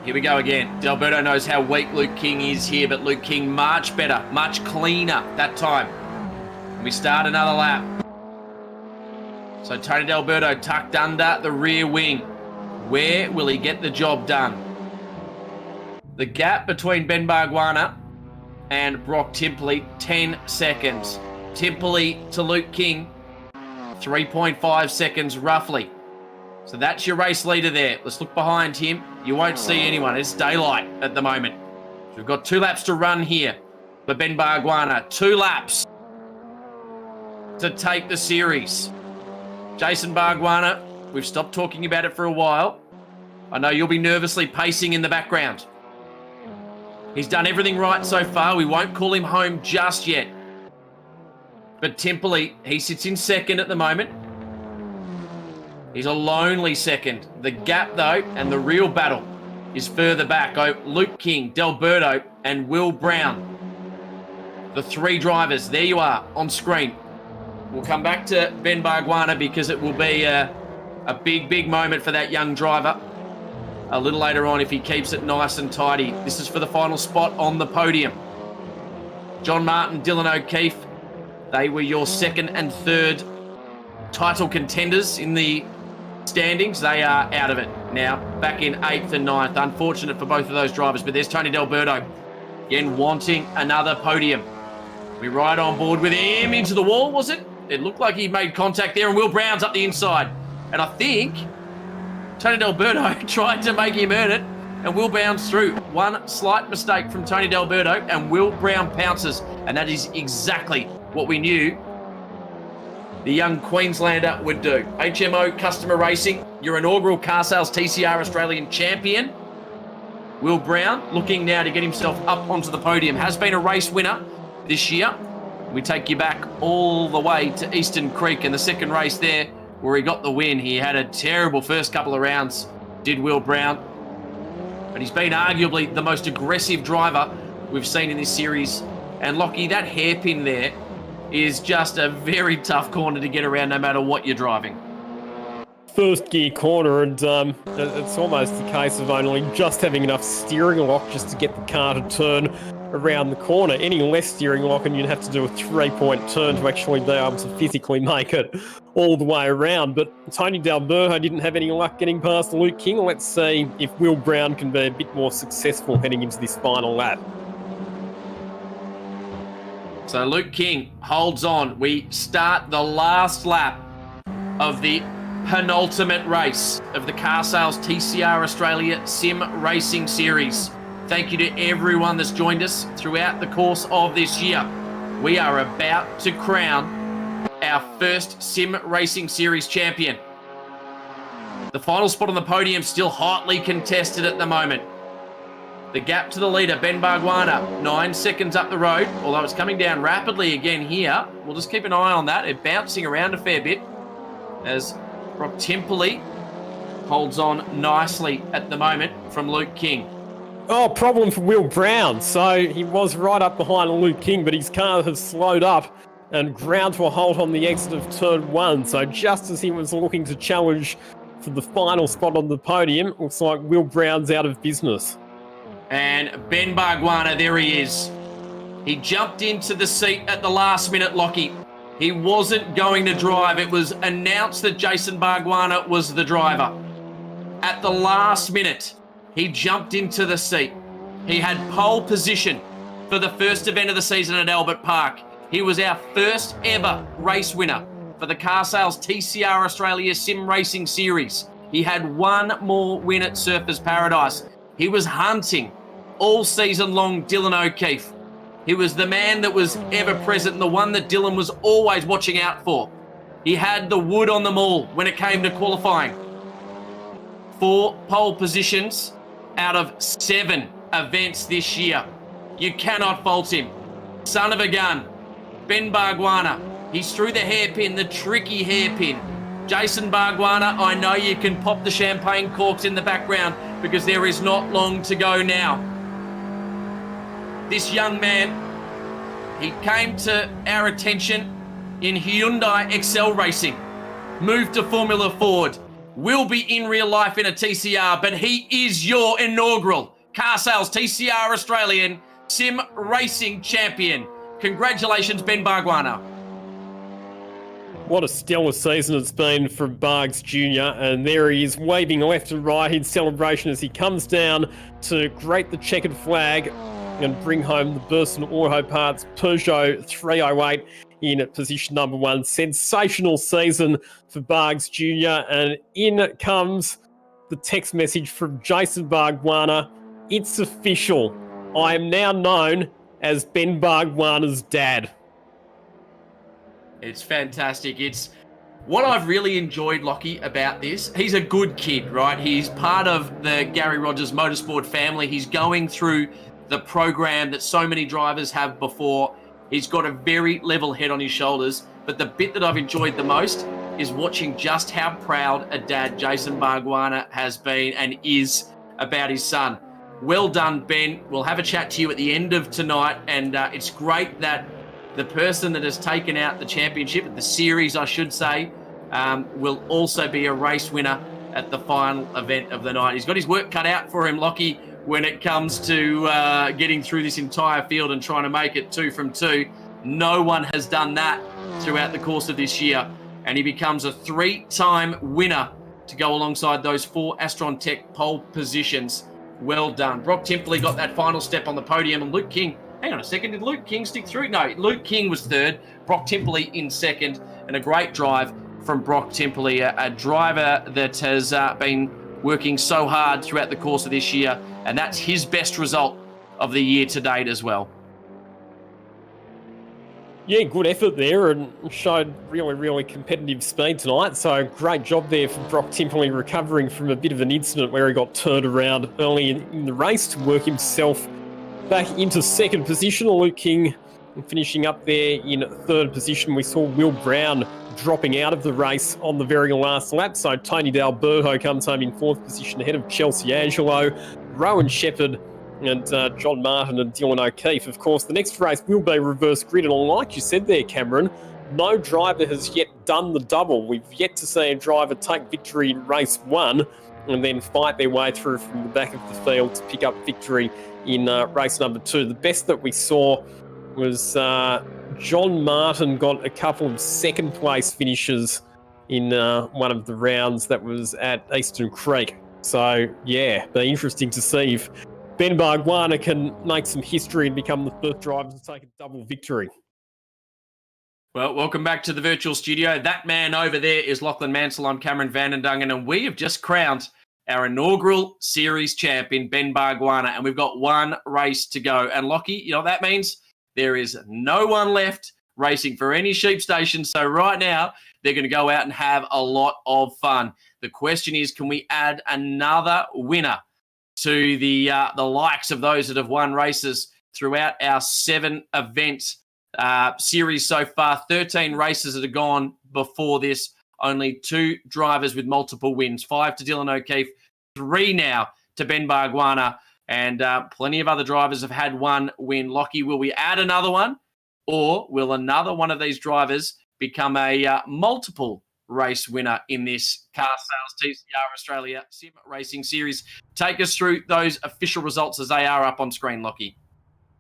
Here we go again. Delberto knows how weak Luke King is here, but Luke King much better, much cleaner that time. We start another lap. So Tony Delberto tucked under the rear wing. Where will he get the job done? The gap between Ben Bargwanna and Brock Timperley, 10 seconds. Timperley to Luke King, 3.5 seconds roughly. So that's your race leader there. Let's look behind him. You won't see anyone. It's daylight at the moment. So we've got 2 laps to run here for Ben Bargwanna. 2 laps to take the series. Jason Bargwanna, we've stopped talking about it for a while. I know you'll be nervously pacing in the background. He's done everything right so far. We won't call him home just yet. But Timperley, he sits in second at the moment. He's a lonely second. The gap, though, and the real battle is further back. Luke King, Delberto, and Will Brown. The 3 drivers. There you are on screen. We'll come back to Ben Bargwanna because it will be a big, big moment for that young driver. A little later on if he keeps it nice and tidy. This is for the final spot on the podium. John Martin, Dylan O'Keefe, they were your second and third title contenders in the standings. They are out of it now, back in 8th and 9th. Unfortunate for both of those drivers, but there's Tony Delberto, again wanting another podium. We ride on board with him into the wall, was it? It looked like he made contact there, and Will Brown's up the inside. And I think Tony Delberto tried to make him earn it, and Will Brown's through. One slight mistake from Tony Delberto, and Will Brown pounces. And that is exactly what we knew the young Queenslander would do. HMO Customer Racing, your inaugural car sales TCR Australian champion. Will Brown looking now to get himself up onto the podium. Has been a race winner this year. We take you back all the way to Eastern Creek in the second race there where he got the win. He had a terrible first couple of rounds, did Will Brown. But he's been arguably the most aggressive driver we've seen in this series. And Lockie, that hairpin there is just a very tough corner to get around no matter what you're driving. First gear corner, and it's almost the case of only just having enough steering lock just to get the car to turn around the corner. Any less steering lock and you'd have to do a 3-point turn to actually be able to physically make it all the way around. But Tony Delberto didn't have any luck getting past Luke King. Let's see if Will Brown can be a bit more successful heading into this final lap. So Luke King holds on. We start the last lap of the penultimate race of the Car Sales TCR Australia Sim Racing Series. Thank you to everyone that's joined us throughout the course of this year. We are about to crown our first Sim Racing Series champion. The final spot on the podium still hotly contested at the moment. The gap to the leader, Ben Bargwanna, 9 seconds up the road, although it's coming down rapidly again here. We'll just keep an eye on that. It's bouncing around a fair bit as Brock Timperley holds on nicely at the moment from Luke King. Oh, problem for Will Brown. So he was right up behind Luke King, but his car has slowed up and ground to a halt on the exit of turn 1. So just as he was looking to challenge for the final spot on the podium, looks like Will Brown's out of business. And Ben Bargwanna, there he is. He jumped into the seat at the last minute, Lockie. He wasn't going to drive. It was announced that Jason Bargwanna was the driver. At the last minute, he jumped into the seat. He had pole position for the first event of the season at Albert Park. He was our first ever race winner for the Car Sales TCR Australia Sim Racing Series. He had one more win at Surfers Paradise. He was hunting all season long Dylan O'Keefe. He was the man that was ever present and the one that Dylan was always watching out for. He had the wood on them all when it came to qualifying. 4 pole positions out of 7 events this year. You cannot fault him. Son of a gun. Ben Bargwanna. He's through the hairpin, the tricky hairpin. Jason Bargwanna, I know you can pop the champagne corks in the background because there is not long to go now. This young man, he came to our attention in Hyundai Excel Racing, moved to Formula Ford, will be in real life in a TCR, but he is your inaugural car sales TCR Australian Sim Racing Champion. Congratulations, Ben Bargwanna. What a stellar season it's been for Bargs Jr. And there he is, waving left and right in celebration as he comes down to grate the checkered flag and bring home the Burson Auto Parts Peugeot 308 in position number 1. Sensational season for Bargs Jr. And in comes the text message from Jason Bargwanna. It's official. I am now known as Ben Bargwanna's dad. It's fantastic. It's what I've really enjoyed, Lockie, about this. He's a good kid, right? He's part of the Gary Rogers Motorsport family. He's going through the program that so many drivers have before. He's got a very level head on his shoulders. But the bit that I've enjoyed the most is watching just how proud a dad Jason Bargwanna has been and is about his son. Well done, Ben. We'll have a chat to you at the end of tonight. And it's great that the person that has taken out the championship, the series, I should say, will also be a race winner at the final event of the night. He's got his work cut out for him, Lockie, when it comes to getting through this entire field and trying to make it 2 from 2. No one has done that throughout the course of this year. And he becomes a 3-time winner to go alongside those 4 Astron Tech pole positions. Well done. Brock Timperley got that final step on the podium, and Luke King, hang on a second, did Luke King stick through? No, Luke King was 3rd, Brock Timperley in 2nd, and a great drive from Brock Timperley, a driver that has been working so hard throughout the course of this year, and that's his best result of the year to date as well. Yeah, good effort there and showed really, really competitive speed tonight. So great job there for Brock Timperley, recovering from a bit of an incident where he got turned around early in the race to work himself back into 2nd position. Luke King finishing up there in 3rd position. We saw Will Brown dropping out of the race on the very last lap. So Tony D'Alberto comes home in 4th position ahead of Chelsea Angelo, Rowan Shepherd, and John Martin and Dylan O'Keefe. Of course, the next race will be reverse grid. And like you said there, Cameron, no driver has yet done the double. We've yet to see a driver take victory in race 1 and then fight their way through from the back of the field to pick up victory in race number 2. The best that we saw was John Martin got a couple of 2nd place finishes in one of the rounds that was at Eastern Creek. So, yeah, be interesting to see if Ben Bargwanna can make some history and become the first driver to take a double victory. Well, welcome back to the virtual studio. That man over there is Lachlan Mansell. I'm Cameron Vandendungen, and we have just crowned our inaugural series champion, Ben Bargwanna, and we've got 1 race to go. And Lockie, you know what that means? There is no one left racing for any sheep station. So right now, they're going to go out and have a lot of fun. The question is, can we add another winner to the likes of those that have won races throughout our 7-event series so far? 13 races that have gone before this. Only 2 drivers with multiple wins. 5 to Dylan O'Keefe, 3 now to Ben Bargwanna, and plenty of other drivers have had 1 win. Lockie, will we add another one, or will another one of these drivers become a multiple race winner in this car sales TCR Australia Sim Racing Series? Take us through those official results as they are up on screen, Lockie.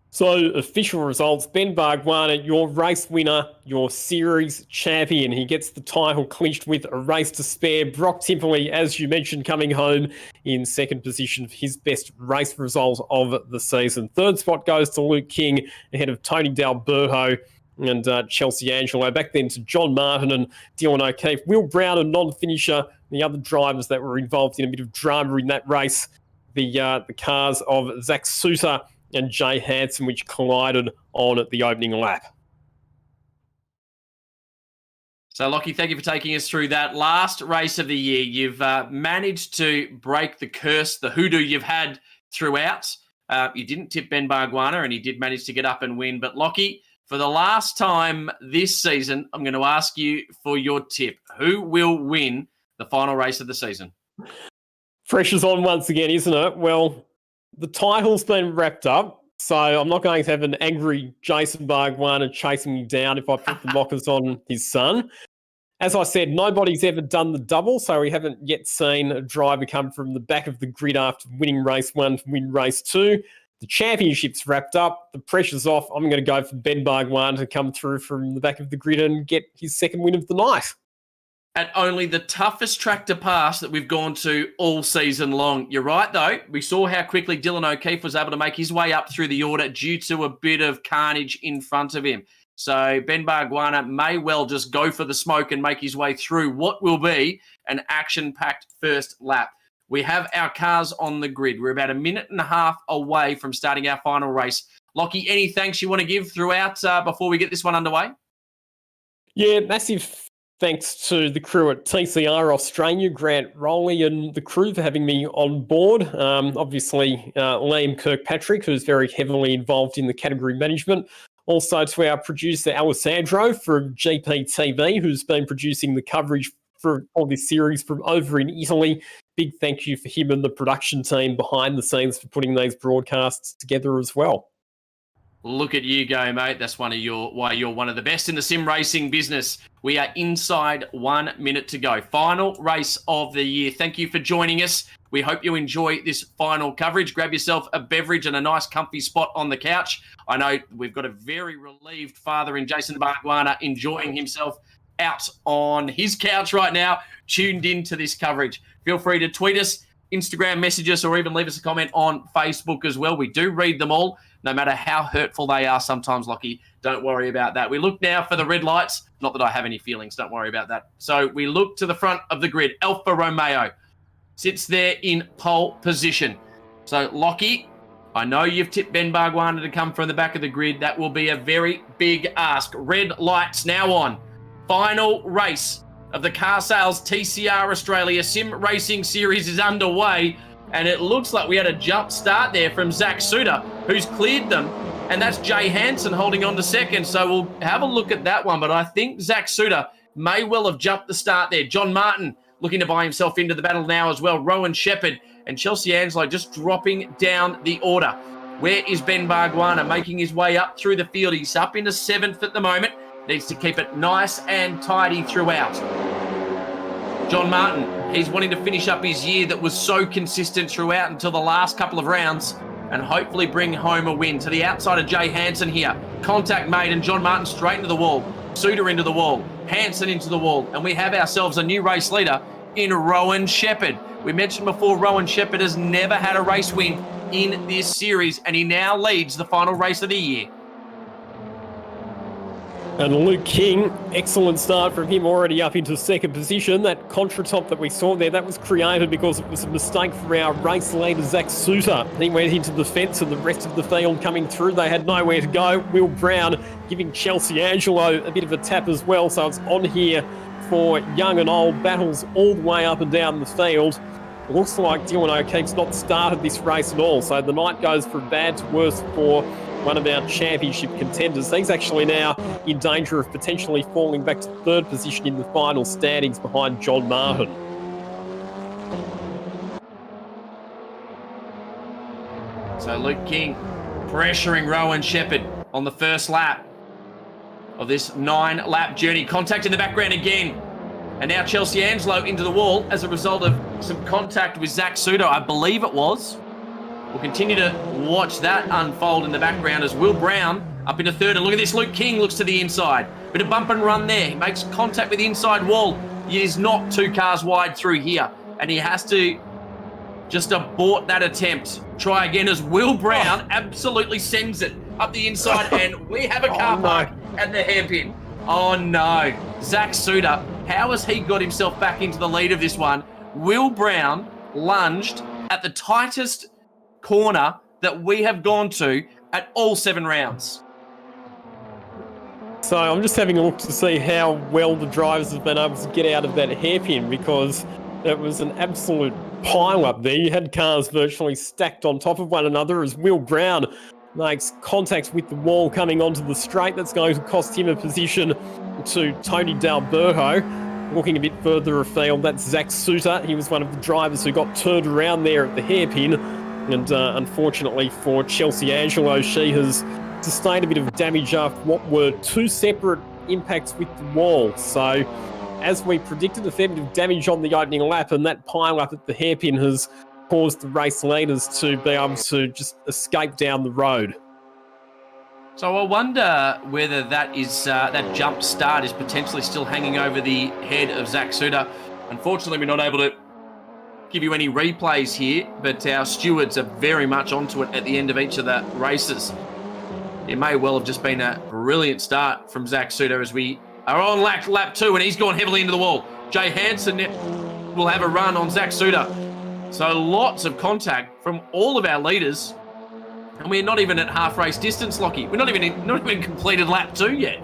So, official results. Ben Bargwanna, your race winner, your series champion. He gets the title clinched with a race to spare. Brock Timperley, as you mentioned, coming home in 2nd position for his best race result of the season. 3rd spot goes to Luke King ahead of Tony D'Alberto and Chelsea Angelo. Back then to John Martin and Dylan O'Keefe. Will Brown, a non-finisher. The other drivers that were involved in a bit of drama in that race. The cars of Zach Souter and Jay Hansen, which collided on at the opening lap. So, Lockie, thank you for taking us through that last race of the year. You've managed to break the curse, the hoodoo you've had throughout. You didn't tip Ben Bargwanna, and he did manage to get up and win. But, Lockie, for the last time this season, I'm going to ask you for your tip. Who will win the final race of the season? Pressure's on once again, isn't it? Well, the title's been wrapped up. So I'm not going to have an angry Jason Bargwanna chasing me down if I put the mockers on his son. As I said, nobody's ever done the double, so we haven't yet seen a driver come from the back of the grid after winning race 1 to win race 2. The championship's wrapped up. The pressure's off. I'm going to go for Ben Bargwanna to come through from the back of the grid and get his second win of the night. At only the toughest track to pass that we've gone to all season long. You're right, though. We saw how quickly Dylan O'Keefe was able to make his way up through the order due to a bit of carnage in front of him. So Ben Bargwanna may well just go for the smoke and make his way through what will be an action-packed first lap. We have our cars on the grid. We're about a minute and a half away from starting our final race. Lockie, any thanks you want to give throughout before we get this one underway? Yeah, massive thanks to the crew at TCR Australia, Grant Rowley and the crew for having me on board. Obviously, Liam Kirkpatrick, who's very heavily involved in the category management. Also to our producer, Alessandro from GPTV, who's been producing the coverage for this series from over in Italy. Big thank you for him and the production team behind the scenes for putting these broadcasts together as well. Look at you go, mate. That's why you're one of the best in the sim racing business. We are inside 1 minute to go. Final race of the year. Thank you for joining us. We hope you enjoy this final coverage. Grab yourself a beverage and a nice comfy spot on the couch. I know we've got a very relieved father in Jason Bargwanna enjoying himself out on his couch right now, tuned into this coverage. Feel free to tweet us, Instagram message us, or even leave us a comment on Facebook as well. We do read them all, no matter how hurtful they are sometimes, Lockie. Don't worry about that. We look now for the red lights. Not that I have any feelings. Don't worry about that. So we look to the front of the grid. Alfa Romeo sits there in pole position. So, Lockie, I know you've tipped Ben Bargwanna to come from the back of the grid. That will be a very big ask. Red lights now on. Final race of the Car Sales TCR Australia Sim Racing Series is underway. And it looks like we had a jump start there from Zach Suter, who's cleared them. And that's Jay Hansen holding on to second. So we'll have a look at that one. But I think Zach Suter may well have jumped the start there. John Martin looking to buy himself into the battle now as well. Rowan Shepherd and Chelsea Anslow just dropping down the order. Where is Ben Bargwanna making his way up through the field? He's up into 7th at the moment. Needs to keep it nice and tidy throughout. John Martin, he's wanting to finish up his year that was so consistent throughout until the last couple of rounds and hopefully bring home a win. To the outside of Jay Hansen here. Contact made and John Martin straight into the wall. Suter into the wall. Hansen into the wall. And we have ourselves a new race leader in Rowan Shepherd. We mentioned before, Rowan Shepherd has never had a race win in this series, and he now leads the final race of the year. And Luke King, excellent start from him, already up into second position. That contra top that we saw there, that was created because it was a mistake for our race leader, Zach Suter. He went into the fence and the rest of the field coming through. They had nowhere to go. Will Brown giving Chelsea Angelo a bit of a tap as well. So it's on here for young and old, battles all the way up and down the field. It looks like Dylan O'Keefe's not started this race at all. So the night goes from bad to worse for one of our championship contenders. He's actually now in danger of potentially falling back to third position in the final standings behind John Martin. So Luke King pressuring Rowan Shepherd on the first lap of this 9-lap journey. Contact in the background again. And now Chelsea Anslow into the wall as a result of some contact with Zach Suter, I believe it was. We'll continue to watch that unfold in the background as Will Brown up into third. And look at this, Luke King looks to the inside. Bit of bump and run there. He makes contact with the inside wall. He is not 2 cars wide through here. And he has to just abort that attempt. Try again as Will Brown absolutely sends it up the inside. And we have a car park at the hairpin. Oh no. Zach Suter, how has he got himself back into the lead of this one? Will Brown lunged at the tightest corner that we have gone to at all 7 rounds. So I'm just having a look to see how well the drivers have been able to get out of that hairpin, because it was an absolute pile up there. You had cars virtually stacked on top of one another as Will Brown makes contact with the wall coming onto the straight. That's going to cost him a position to Tony D'Alberto. Looking a bit further afield, that's Zach Suter. He was one of the drivers who got turned around there at the hairpin. And unfortunately for Chelsea Angelo, she has sustained a bit of damage after what were two separate impacts with the wall. So, as we predicted, a fair bit of damage on the opening lap, and that pile-up at the hairpin has caused the race leaders to be able to just escape down the road. So I wonder whether that is that jump start is potentially still hanging over the head of Zach Suter. Unfortunately, we're not able to give you any replays here, but our stewards are very much onto it at the end of each of the races. It may well have just been a brilliant start from Zach Suter as we are on lap 2, and he's gone heavily into the wall. Jay Hansen will have a run on Zach Suter. So lots of contact from all of our leaders. And we're not even at half race distance, Lockie. We're not even completed lap 2 yet.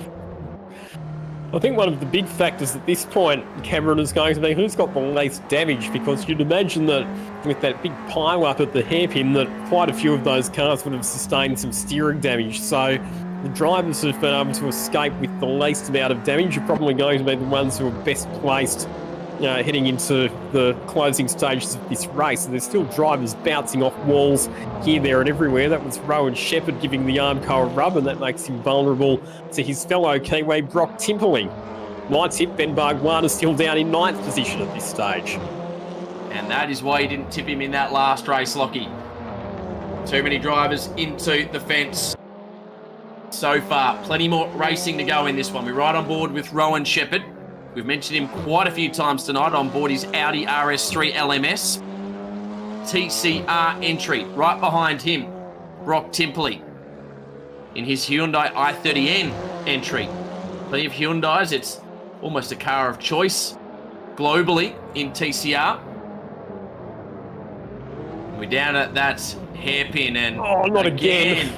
I think one of the big factors at this point, Cameron, is going to be who's got the least damage, because you'd imagine that with that big pile up at the hairpin that quite a few of those cars would have sustained some steering damage. So the drivers who've been able to escape with the least amount of damage are probably going to be the ones who are best placed heading into the closing stages of this race. And there's still drivers bouncing off walls here, there and everywhere. That was Rowan Shepherd giving the Armco a rub, and that makes him vulnerable to his fellow Kiwi Brock Timperley. My tip, Ben Bargwan is still down in 9th position at this stage. And that is why you didn't tip him in that last race, Lockie. Too many drivers into the fence so far. Plenty more racing to go in this one. We're right on board with Rowan Shepherd. We've mentioned him quite a few times tonight on board his Audi RS3 LMS. TCR entry. Right behind him, Brock Timperley in his Hyundai i30N entry. Plenty of Hyundais. It's almost a car of choice globally in TCR. We're down at that hairpin, and not again.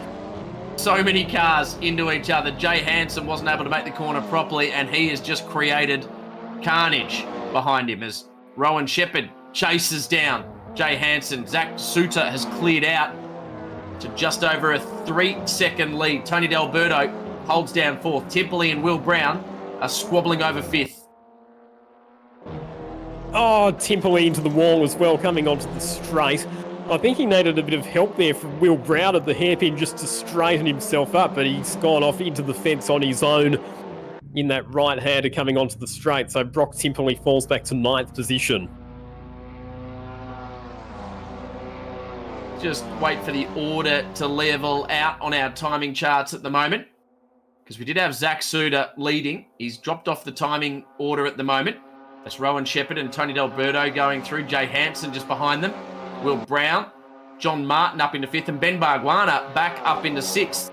So many cars into each other. Jay Hansen wasn't able to make the corner properly, and he has just created carnage behind him as Rowan Shepherd chases down Jay Hansen. Zach Suter has cleared out to just over a 3-second lead. Tony D'Alberto holds down 4th. Timperley and Will Brown are squabbling over 5th. Oh, Timperley into the wall as well, coming onto the straight. I think he needed a bit of help there from Will Brown at the hairpin just to straighten himself up, but he's gone off into the fence on his own in that right-hander coming onto the straight. So Brock Timperley falls back to 9th position. Just wait for the order to level out on our timing charts at the moment, because we did have Zach Suter leading. He's dropped off the timing order at the moment. That's Rowan Shepherd and Tony D'Alberto going through. Jay Hansen just behind them. Will Brown, John Martin up into 5th, and Ben Bargwana back up into 6th.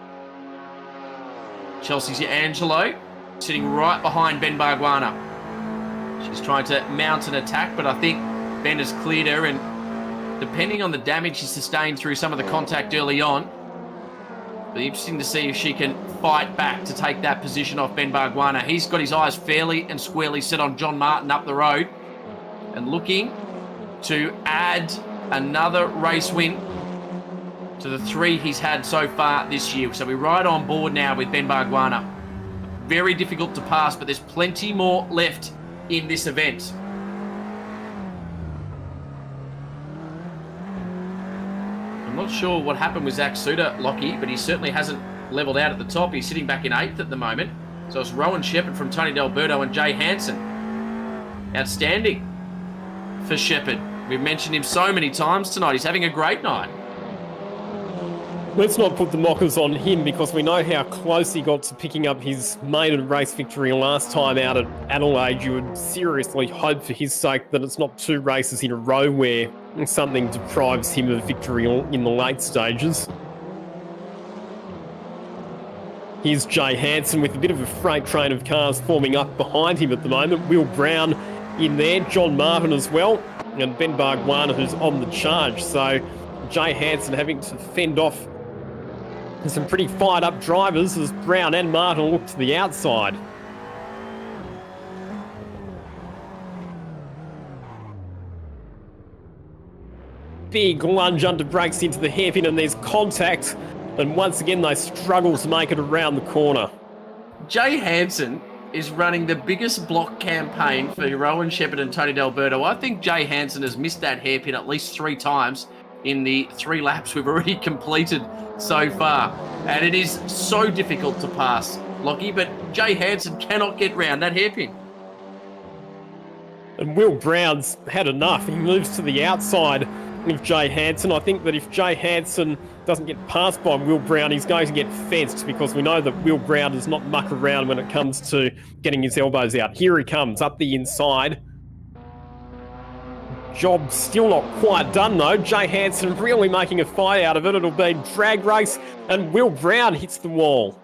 Chelsea's Angelo sitting right behind Ben Bargwana. She's trying to mount an attack, but I think Ben has cleared her, and depending on the damage he sustained through some of the contact early on, it'll be interesting to see if she can fight back to take that position off Ben Bargwana. He's got his eyes fairly and squarely set on John Martin up the road and looking to add another race win to the 3 he's had so far this year. So we're right on board now with Ben Bargwana. Very difficult to pass, but there's plenty more left in this event. I'm not sure what happened with Zach Suter, Lockie, but he certainly hasn't levelled out at the top. He's sitting back in 8th at the moment. So it's Rowan Shepherd from Tony D'Alberto and Jay Hansen. Outstanding for Shepherd. We've mentioned him so many times tonight. He's having a great night. Let's not put the mockers on him, because we know how close he got to picking up his maiden race victory last time out at Adelaide. You would seriously hope for his sake that it's not 2 races in a row where something deprives him of victory in the late stages. Here's Jay Hansen with a bit of a freight train of cars forming up behind him at the moment. Will Brown in there, John Martin as well, and Ben Bargwana, who's on the charge. So Jay Hansen having to fend off some pretty fired up drivers as Brown and Martin look to the outside. Big lunge under brakes into the hairpin, and there's contact, and once again they struggle to make it around the corner. Jay Hansen is running the biggest block campaign for Rowan Shepherd and Tony D'Alberto. I think Jay Hansen has missed that hairpin at least 3 times in the 3 laps we've already completed so far. And it is so difficult to pass, Lockie, but Jay Hansen cannot get round that hairpin. And Will Brown's had enough. He moves to the outside of Jay Hansen. I think that if Jay Hansen doesn't get passed by Will Brown, he's going to get fenced, because we know that Will Brown does not muck around when it comes to getting his elbows out. Here he comes up the inside. Job still not quite done though. Jay Hansen really making a fight out of it. It'll be drag race, and Will Brown hits the wall.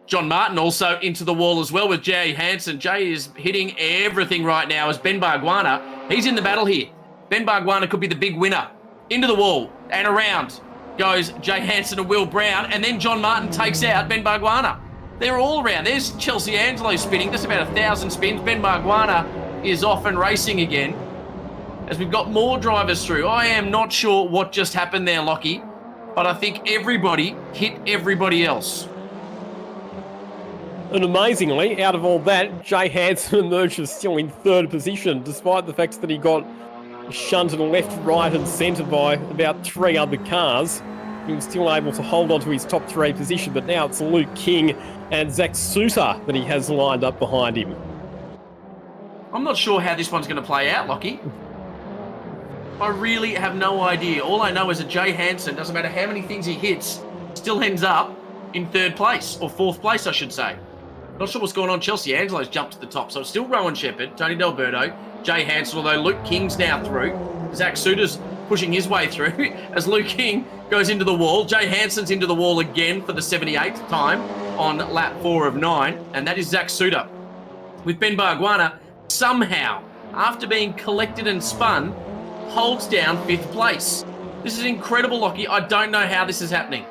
John Martin also into the wall as well with Jay Hansen. Jay is hitting everything right now as Ben Bargwanna, he's in the battle here. Ben Bargwanna could be the big winner. Into the wall and around goes Jay Hansen and Will Brown, and then John Martin takes out Ben Bargwanna. They're all around. There's Chelsea Angelo spinning, just about 1,000 spins. Ben Bargwanna is off and racing again as we've got more drivers through. I am not sure what just happened there, Lockie, but I think everybody hit everybody else. And amazingly, out of all that, Jay Hansen emerges still in 3rd position, despite the fact that he got shunted left, right and centre by about 3 other cars. He was still able to hold on to his top 3 position, but now it's Luke King and Zach Suter that he has lined up behind him. I'm not sure how this one's going to play out, Lockie. I really have no idea. All I know is that Jay Hansen, doesn't matter how many things he hits, still ends up in 3rd place, or 4th place, I should say. Not sure what's going on. Chelsea Angelo's jumped to the top, so it's still Rowan Shepherd, Tony D'Alberto, Jay Hansen, although Luke King's now through. Zach Suter's pushing his way through as Luke King goes into the wall. Jay Hansen's into the wall again for the 78th time on lap 4 of 9, and that is Zach Suter. With Ben Bargwanna, somehow, after being collected and spun, holds down 5th place. This is incredible, Lockie. I don't know how this is happening.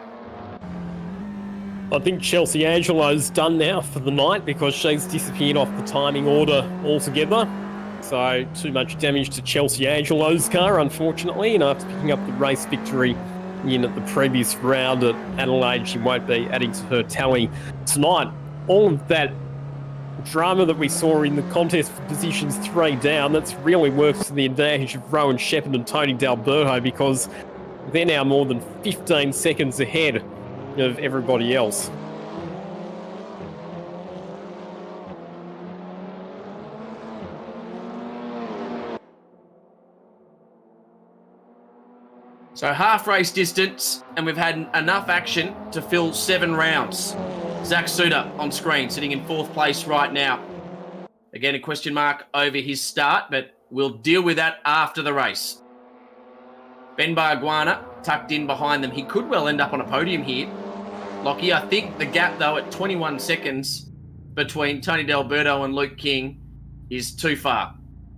I think Chelsea Angelo's done now for the night, because she's disappeared off the timing order altogether. So too much damage to Chelsea Angelo's car, unfortunately, and after picking up the race victory in at the previous round at Adelaide, she won't be adding to her tally tonight. All of that drama that we saw in the contest for positions 3 down, that's really works to the advantage of Rowan Shepherd and Tony D'Alberto, because they're now more than 15 seconds ahead of everybody else. So half race distance, and we've had enough action to fill 7 rounds. Zach Suter on screen, sitting in 4th place right now. Again, a question mark over his start, but we'll deal with that after the race. Ben Bargwanna tucked in behind them. He could well end up on a podium here. Lockie, I think the gap, though, at 21 seconds between Tony D'Alberto and Luke King is too far.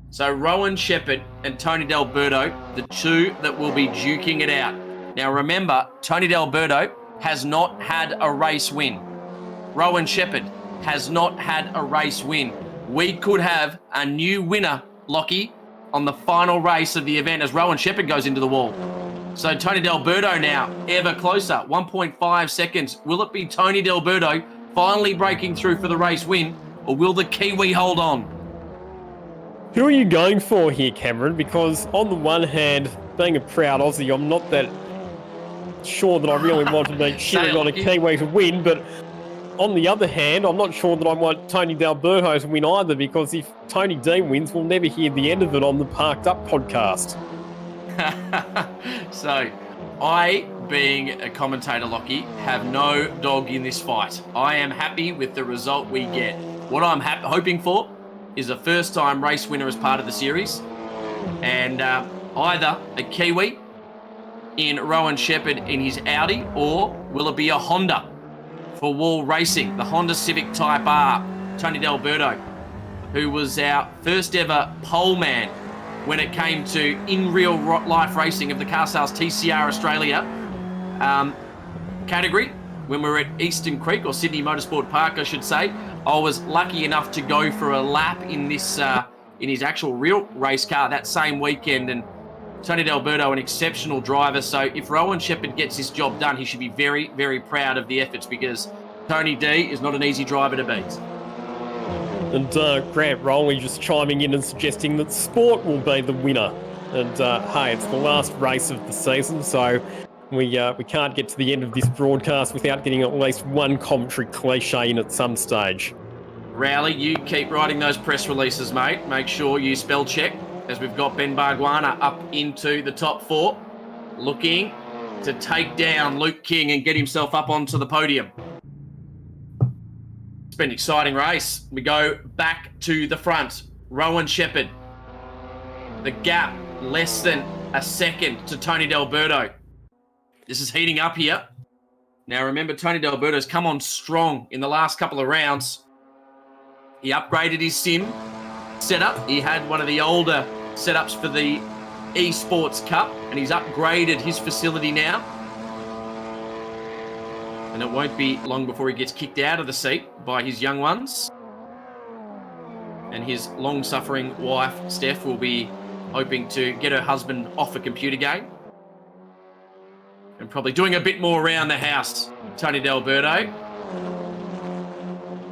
So Rowan Shepherd and Tony D'Alberto, the 2 that will be duking it out. Now remember, Tony D'Alberto has not had a race win. Rowan Shepherd has not had a race win. We could have a new winner, Lockie, on the final race of the event as Rowan Shepherd goes into the wall. So Tony D'Alberto now ever closer, 1.5 seconds. Will it be Tony D'Alberto finally breaking through for the race win, or will the Kiwi hold on? Who are you going for here, Cameron? Because on the one hand, being a proud Aussie, I'm not that sure that I really want to be cheering on a Kiwi to win, but on the other hand, I'm not sure that I want Tony D'Alberto to win either, because if Tony D wins, we'll never hear the end of it on the Parked Up podcast. So, I, being a commentator, Lockie, have no dog in this fight. I am happy with the result we get. What I'm hoping for is a first-time race winner as part of the series, and either a Kiwi in Rowan Shepherd in his Audi, or will it be a Honda for Wall Racing, the Honda Civic Type R, Tony D'Alberto, who was our first ever pole man when it came to in real life racing of the car sales TCR Australia category. When we were at Eastern Creek, or Sydney Motorsport Park, I should say, I was lucky enough to go for a lap in this in his actual real race car that same weekend. And Tony D'Alberto, an exceptional driver. So if Rowan Shepherd gets this job done, he should be very, very proud of the efforts, because Tony D is not an easy driver to beat. And Grant Rowley just chiming in and suggesting that sport will be the winner And hey, it's the last race of the season, so we can't get to the end of this broadcast without getting at least one commentary cliche in at some stage. Rowley, you keep writing those press releases, mate. Make sure you spell check, as we've got Ben Bargwanna up into the top 4, looking to take down Luke King and get himself up onto the podium. It's been an exciting race. We go back to the front. Rowan Shepherd. The gap less than a second to Tony D'Alberto. This is heating up here. Now remember, Tony D'Alberto's come on strong in the last couple of rounds. He upgraded his sim setup. He had one of the older setups for the Esports Cup, and he's upgraded his facility now. And it won't be long before he gets kicked out of the seat by his young ones. And his long-suffering wife, Steph, will be hoping to get her husband off a computer game. And probably doing a bit more around the house, Tony D'Alberto.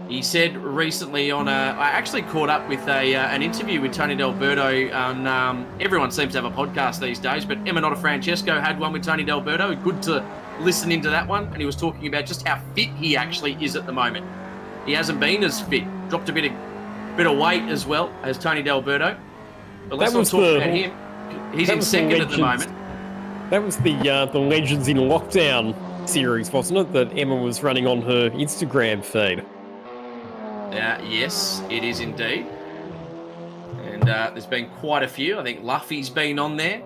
He said recently I actually caught up with an interview with Tony D'Alberto on, everyone seems to have a podcast these days, but Emma Nota Francesco had one with Tony D'Alberto. Good to listen into that one. And he was talking about just how fit he actually is at the moment. He hasn't been as fit, dropped a bit of weight as well as Tony D'Alberto. But let's not talk about him. He's in second at the moment. That was the Legends in Lockdown series, wasn't it, that Emma was running on her Instagram feed? Yes, it is indeed. And there's been quite a few. I think Luffy's been on there.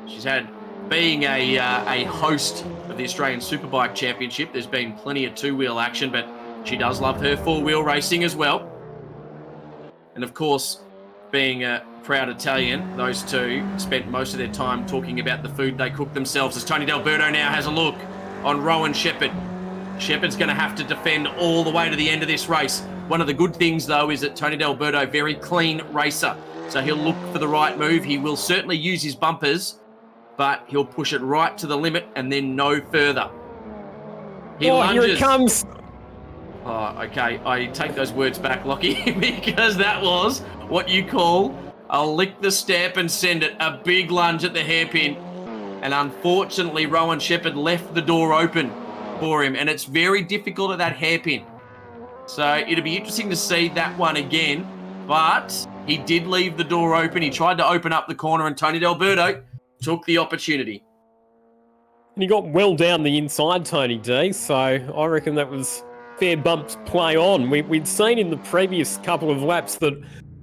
She's had, being a host of the Australian Superbike Championship, there's been plenty of two-wheel action, but she does love her four-wheel racing as well. And of course, being a proud Italian, those two spent most of their time talking about the food they cook themselves, as Tony D'Alberto now has a look on Rowan Shepherd. Shepherd's going to have to defend all the way to the end of this race. One of the good things, though, is that Tony D'Alberto, very clean racer. So he'll look for the right move. He will certainly use his bumpers, but he'll push it right to the limit and then no further. He lunges. Here it comes. Oh, okay. I take those words back, Lockie, because that was what you call I'll lick the step and send it. A big lunge at the hairpin. And unfortunately, Rowan Shepherd left the door open for him, and it's very difficult at that hairpin. So it'll be interesting to see that one again, but he did leave the door open. He tried to open up the corner, and Tony D'Alberto took the opportunity. And he got well down the inside, Tony D, so I reckon that was fair bump to play on. We'd seen in the previous couple of laps that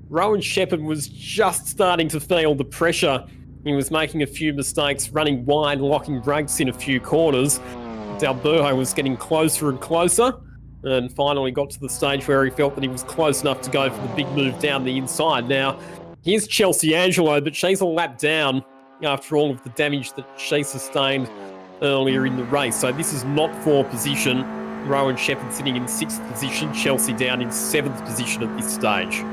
Rowan Shepherd was just starting to feel the pressure. He was making a few mistakes, running wide, locking brakes in a few corners. D'Alberto was getting closer and closer, and finally got to the stage where he felt that he was close enough to go for the big move down the inside. Now, here's Chelsea Angelo, but she's a lap down after all of the damage that she sustained earlier in the race. So this is not for position. Rowan Shepherd sitting in 6th position, Chelsea down in 7th position at this stage.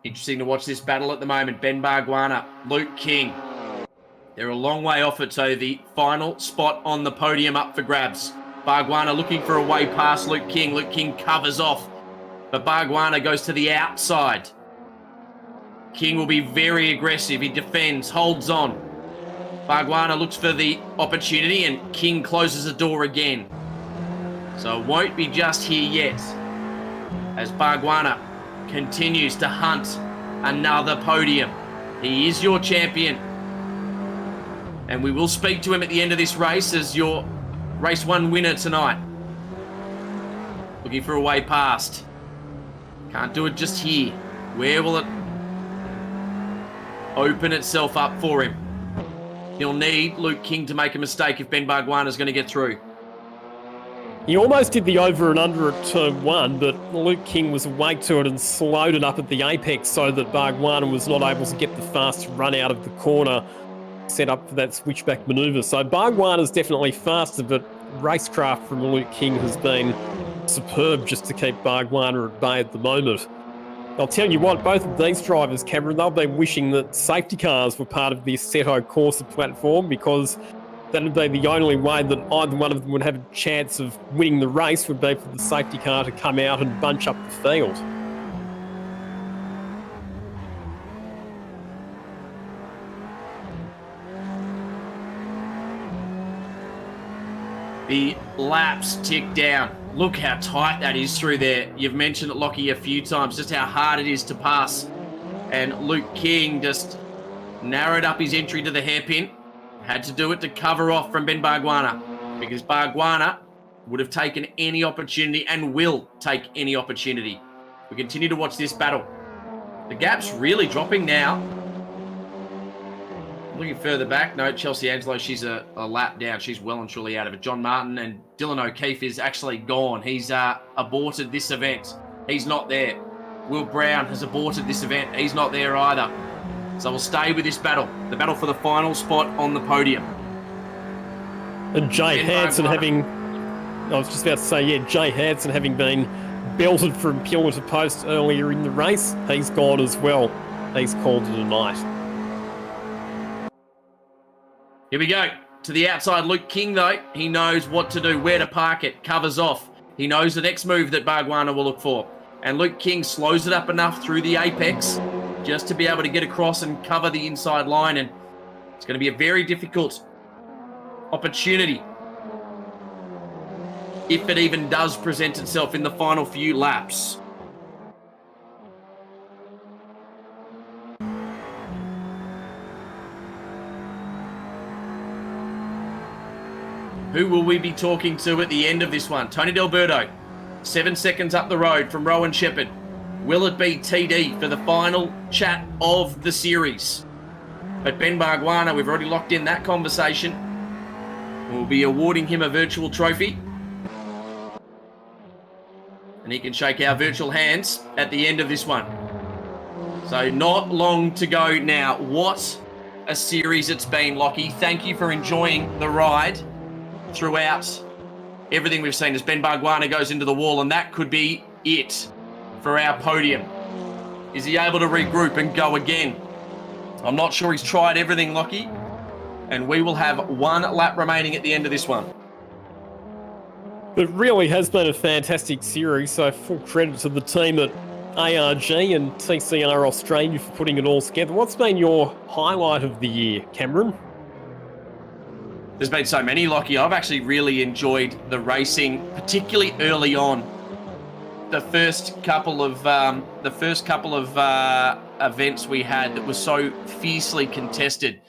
Interesting to watch this battle at the moment. Ben Bargwanna, Luke King. They're a long way off it, so the final spot on the podium up for grabs. Bargwanna looking for a way past Luke King. Luke King covers off, but Bargwanna goes to the outside. King will be very aggressive. He defends, holds on. Bargwanna looks for the opportunity, and King closes the door again. So it won't be just here yet, as Bargwanna continues to hunt another podium. He is your champion. And we will speak to him at the end of this race as your race 1 winner tonight. Looking for a way past. Can't do it just here. Where will it open itself up for him? He'll need Luke King to make a mistake if Ben Bargwanna is going to get through. He almost did the over and under at turn 1, but Luke King was awake to it and slowed it up at the apex so that Bargwanna was not able to get the fast run out of the corner set up for that switchback manoeuvre. So Bargwanna's definitely faster, but racecraft from Luke King has been superb just to keep Bargwanna at bay at the moment. I'll tell you what, both of these drivers, Cameron, they'll be wishing that safety cars were part of the Assetto Corsa platform, because that would be the only way that either one of them would have a chance of winning the race, would be for the safety car to come out and bunch up the field. The laps tick down. Look how tight that is through there. You've mentioned it, Lockie, a few times, just how hard it is to pass. And Luke King just narrowed up his entry to the hairpin. Had to do it to cover off from Ben Bargwanna, because Bargwanna would have taken any opportunity and will take any opportunity. We continue to watch this battle. The gap's really dropping now. Looking further back, no, Chelsea Angelo, she's a lap down. She's well and truly out of it. John Martin and Dylan O'Keefe is actually gone. He's aborted this event. He's not there. Will Brown has aborted this event. He's not there either. So we'll stay with this battle. The battle for the final spot on the podium. And Jay Hansen having... I was just about to say, yeah, Jay Hansen having been belted from pillar to post earlier in the race, he's gone as well. He's called it a night. Here we go. To the outside, Luke King, though. He knows what to do, where to park it, covers off. He knows the next move that Bargwanna will look for. And Luke King slows it up enough through the apex just to be able to get across and cover the inside line. And it's going to be a very difficult opportunity, if it even does present itself in the final few laps. Who will we be talking to at the end of this one? Tony D'Alberto, 7 seconds up the road from Rowan Shepherd. Will it be TD for the final chat of the series? But Ben Bargwanna, we've already locked in that conversation. We'll be awarding him a virtual trophy. And he can shake our virtual hands at the end of this one. So not long to go now. What a series it's been, Lockie. Thank you for enjoying the ride throughout everything we've seen as Ben Bargwanna goes into the wall, and that could be it for our podium. Is he able to regroup and go again? I'm not sure he's tried everything, Lockie, and we will have one lap remaining at the end of this one. It really has been a fantastic series, so full credit to the team at ARG and TCR Australia for putting it all together. What's been your highlight of the year, Cameron? There's been so many, Lockie. I've actually really enjoyed the racing, particularly early on. The first couple of events we had that was so fiercely contested,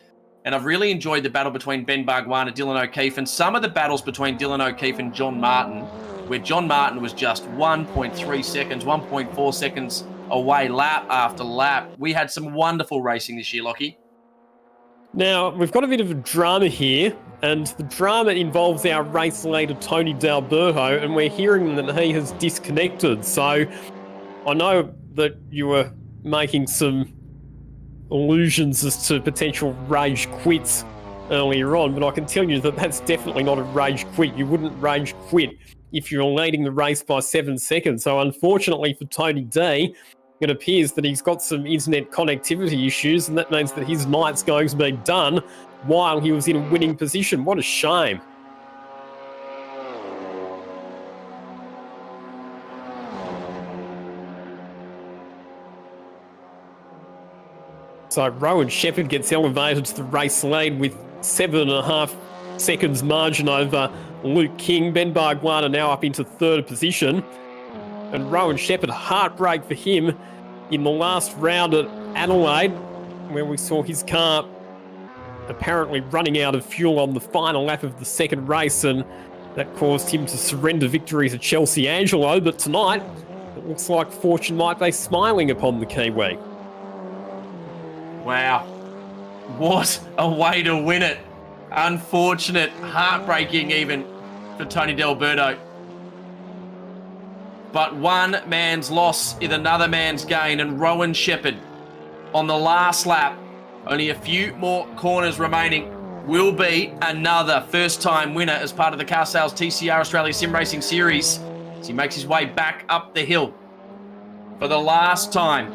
and I've really enjoyed the battle between Ben Bargwanna, Dylan O'Keefe, and some of the battles between Dylan O'Keefe and John Martin, where John Martin was just 1.3 seconds, 1.4 seconds away, lap after lap. We had some wonderful racing this year, Lockie. Now, we've got a bit of a drama here, and the drama involves our race leader, Tony D'Alberto, and we're hearing that he has disconnected. So I know that you were making some allusions as to potential rage quits earlier on, but I can tell you that that's definitely not a rage quit. You wouldn't rage quit if you're leading the race by 7 seconds. So unfortunately for Tony D, it appears that he's got some internet connectivity issues, and that means that his night's going to be done while he was in a winning position. What a shame. So Rowan Shepherd gets elevated to the race lead with 7.5 seconds margin over Luke King. Ben Bargwanna now up into third position. And Rowan Shepherd, heartbreak for him in the last round at Adelaide, where we saw his car apparently running out of fuel on the final lap of the second race, and that caused him to surrender victory to Chelsea Angelo. But tonight, it looks like fortune might be smiling upon the Kiwi. Wow. What a way to win it. Unfortunate, heartbreaking even for Tony D'Alberto. But one man's loss is another man's gain, and Rowan Shepherd on the last lap, only a few more corners remaining, will be another first-time winner as part of the Car Sales TCR Australia Simracing Series as he makes his way back up the hill for the last time.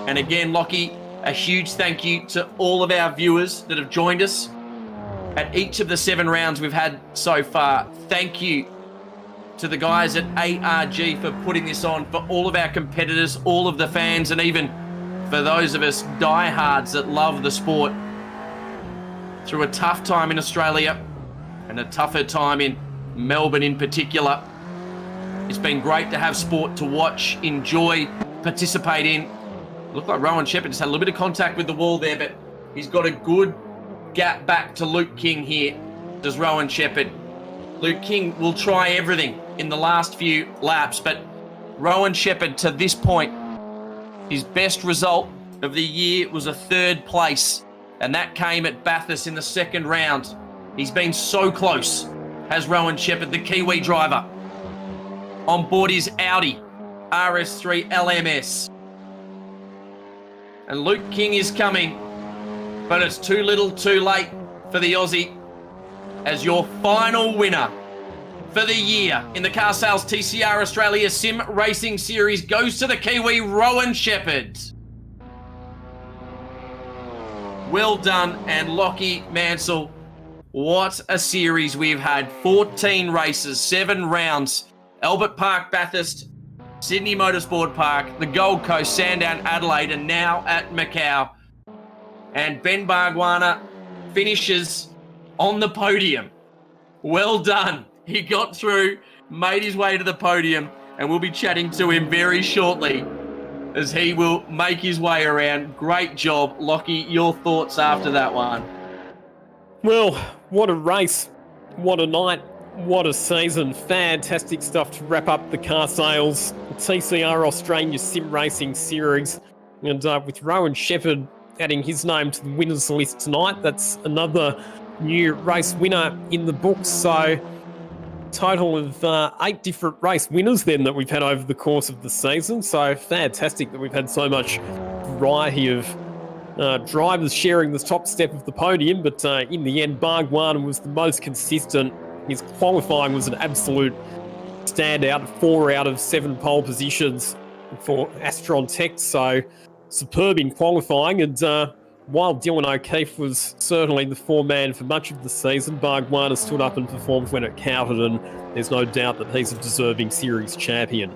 And again, Lockie, a huge thank you to all of our viewers that have joined us at each of the 7 rounds we've had so far. Thank you to the guys at ARG for putting this on, for all of our competitors, all of the fans, and even for those of us diehards that love the sport. Through a tough time in Australia and a tougher time in Melbourne in particular, it's been great to have sport to watch, enjoy, participate in. Looked like Rowan Shepherd just had a little bit of contact with the wall there, but he's got a good gap back to Luke King here. Does Rowan Shepherd. Luke King will try everything in the last few laps, but Rowan Shepherd to this point, his best result of the year was a 3rd place, and that came at Bathurst in the 2nd round. He's been so close, has Rowan Shepherd, the Kiwi driver, on board his Audi RS3 LMS. And Luke King is coming, but it's too little too late for the Aussie, as your final winner for the year in the Car Sales TCR Australia Sim Racing Series goes to the Kiwi Rowan Shepherd. Well done, and Lockie Mansell, what a series we've had. 14 races, 7 rounds. Albert Park, Bathurst, Sydney Motorsport Park, the Gold Coast, Sandown, Adelaide, and now at Macau. And Ben Bargwanna finishes on the podium. Well done. He got through, made his way to the podium, and we'll be chatting to him very shortly as he will make his way around. Great job, Lockie. Your thoughts after that one? Well, what a race. What a night. What a season. Fantastic stuff to wrap up the car sales TCR Australia Sim Racing Series. And with Rowan Shepherd adding his name to the winners list tonight, that's another new race winner in the books. So total of 8 different race winners then that we've had over the course of the season. So fantastic that we've had so much variety of drivers sharing the top step of the podium. But in the end, Bargwanna was the most consistent. His qualifying was an absolute standout, 4 out of 7 pole positions for Astron Tech. So superb in qualifying. And while Dylan O'Keefe was certainly the foreman for much of the season, Bargwanna stood up and performed when it counted, and there's no doubt that he's a deserving series champion.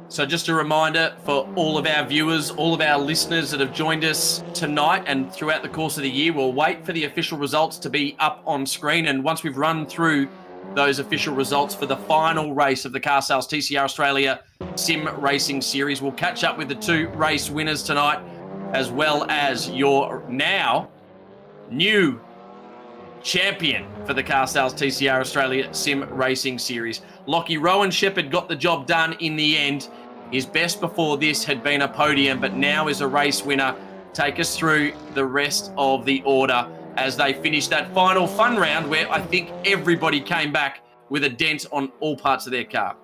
So just a reminder for all of our viewers, all of our listeners that have joined us tonight and throughout the course of the year, we'll wait for the official results to be up on screen. And once we've run through those official results for the final race of the Car Sales TCR Australia Sim Racing Series, we'll catch up with the 2 race winners tonight, as well as your now new champion for the Car Sales TCR Australia Sim Racing Series. Lockie, Rowan Shepherd got the job done in the end. His best before this had been a podium, but now is a race winner. Take us through the rest of the order as they finish that final fun round where I think everybody came back with a dent on all parts of their car.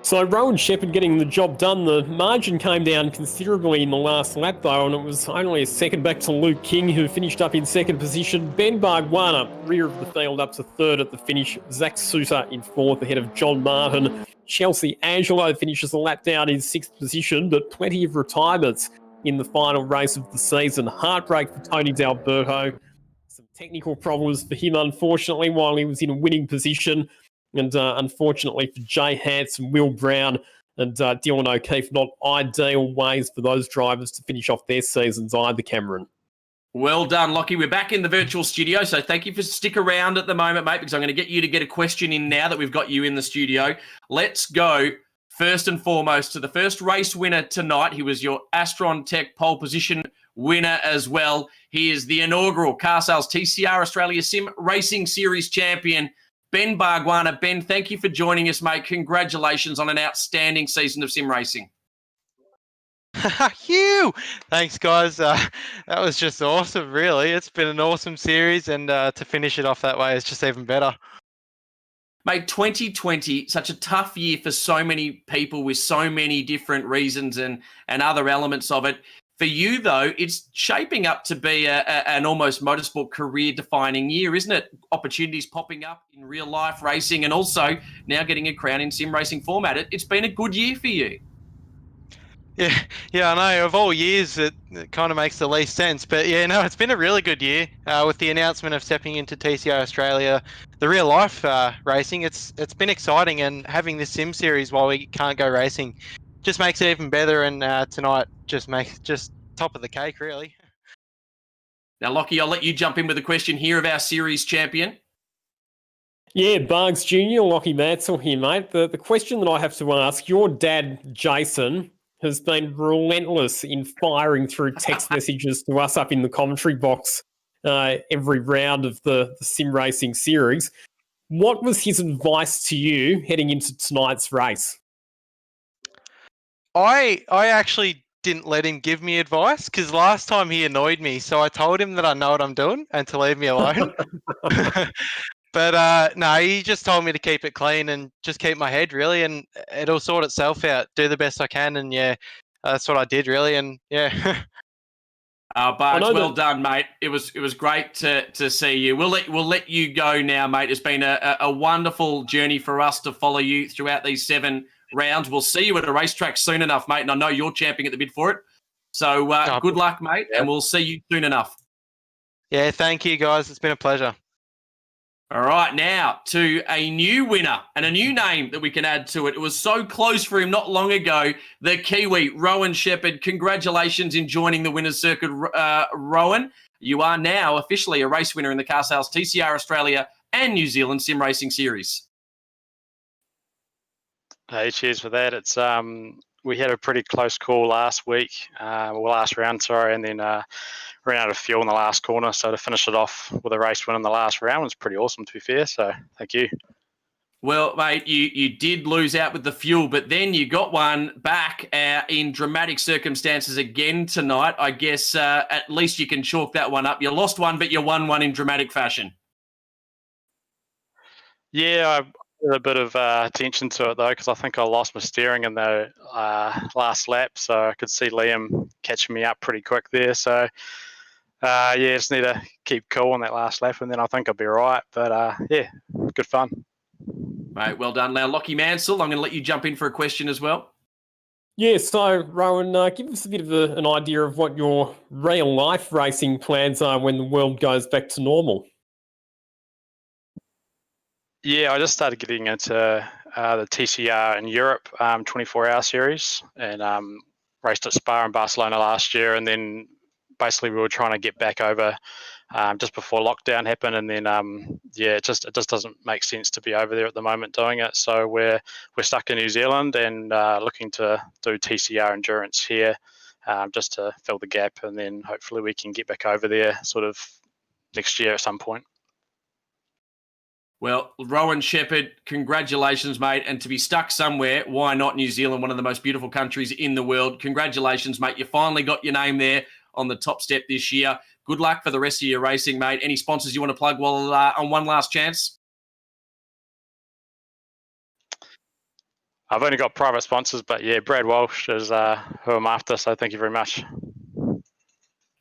So Rowan Shepherd getting the job done. The margin came down considerably in the last lap though, and it was only a second back to Luke King, who finished up in 2nd position. Ben Bargwanna, rear of the field, up to 3rd at the finish. Zach Suter in 4th ahead of John Martin. Chelsea Angelo finishes a lap down in 6th position, but plenty of retirements in the final race of the season. Heartbreak for Tony D'Alberto. Some technical problems for him, unfortunately, while he was in a winning position. And unfortunately for Jay Hanson, Will Brown and Dylan O'Keefe, not ideal ways for those drivers to finish off their seasons either, Cameron. Well done, Lockie. We're back in the virtual studio, so thank you for stick around at the moment, mate, because I'm going to get you to get a question in now that we've got you in the studio. Let's go first and foremost to the first race winner tonight. He was your Astron Tech pole position winner as well. He is the inaugural Car Sales TCR Australia Sim Racing Series champion, Ben Bargwanna. Ben, thank you for joining us, mate. Congratulations on an outstanding season of sim racing. Hugh! Thanks, guys. That was just awesome, really. It's been an awesome series, and to finish it off that way is just even better. Mate, 2020, such a tough year for so many people with so many different reasons and other elements of it. For you, though, it's shaping up to be an almost motorsport career-defining year, isn't it? Opportunities popping up in real-life racing and also now getting a crown in sim racing format. It's been a good year for you. Yeah, I know. Of all years, it kind of makes the least sense. But yeah, no, it's been a really good year with the announcement of stepping into TCR Australia, the real life racing. It's been exciting, and having this sim series while we can't go racing just makes it even better. And tonight just makes just top of the cake, really. Now, Lockie, I'll let you jump in with a question here of our series champion. Yeah, Bargs Jr., Lockie Mansell here, mate. The question that I have to ask, your dad, Jason, has been relentless in firing through text messages to us up in the commentary box every round of the sim racing series. What was his advice to you heading into tonight's race? I actually didn't let him give me advice because last time he annoyed me. So I told him that I know what I'm doing and to leave me alone. But no, he just told me to keep it clean and just keep my head really, and it'll sort itself out. Do the best I can, and yeah, that's what I did really, and yeah. Barks, well done, mate. It was great to see you. We'll let you go now, mate. It's been a wonderful journey for us to follow you throughout these 7 rounds. We'll see you at a racetrack soon enough, mate, and I know you're champing at the bit for it. So good luck, mate, and we'll see you soon enough. Yeah, thank you, guys. It's been a pleasure. All right, now to a new winner and a new name that we can add to it. It was so close for him not long ago. The Kiwi, Rowan Shepherd. Congratulations in joining the winner's circuit, Rowan. You are now officially a race winner in the Car Sales TCR Australia and New Zealand Sim Racing Series. Hey, cheers for that. It's we had a pretty close call last week, last round, sorry, and then ran out of fuel in the last corner. So to finish it off with a race win in the last round was pretty awesome, to be fair. So thank you. Well, mate, you did lose out with the fuel, but then you got one back in dramatic circumstances again tonight. I guess at least you can chalk that one up. You lost one, but you won one in dramatic fashion. Yeah, I put a bit of attention to it, though, because I think I lost my steering in the last lap. So I could see Liam catching me up pretty quick there. So, just need to keep cool on that last lap, and then I think I'll be all right. But, yeah, good fun. Mate, well done. Now, Lockie Mansell, I'm going to let you jump in for a question as well. Yeah, so Rowan, give us a bit of an idea of what your real life racing plans are when the world goes back to normal. Yeah, I just started getting into the TCR in Europe 24-hour series, and raced at Spa and Barcelona last year, and then basically we were trying to get back over just before lockdown happened, and then it just doesn't make sense to be over there at the moment doing it. So we're stuck in New Zealand and looking to do TCR endurance here just to fill the gap, and then hopefully we can get back over there sort of next year at some point. Well, Rowan Shepherd, congratulations, mate. And to be stuck somewhere, why not New Zealand, one of the most beautiful countries in the world? Congratulations, mate. You finally got your name there on the top step this year. Good luck for the rest of your racing, mate. Any sponsors you want to plug while on one last chance? I've only got private sponsors, but yeah, Brad Walsh is who I'm after, so thank you very much.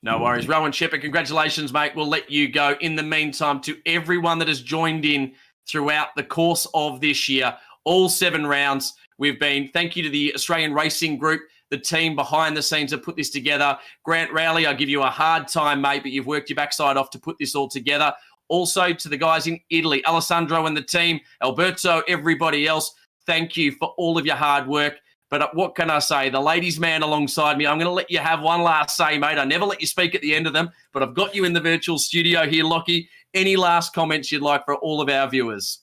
No worries. Rowan Shepherd, congratulations, mate. We'll let you go. In the meantime, to everyone that has joined in throughout the course of this year, all 7 rounds, thank you to the Australian Racing Group, the team behind the scenes that put this together. Grant Rowley, I give you a hard time, mate, but you've worked your backside off to put this all together. Also to the guys in Italy, Alessandro and the team, Alberto, everybody else, thank you for all of your hard work. But what can I say? The ladies' man alongside me, I'm going to let you have one last say, mate. I never let you speak at the end of them, but I've got you in the virtual studio here, Lockie. Any last comments you'd like for all of our viewers?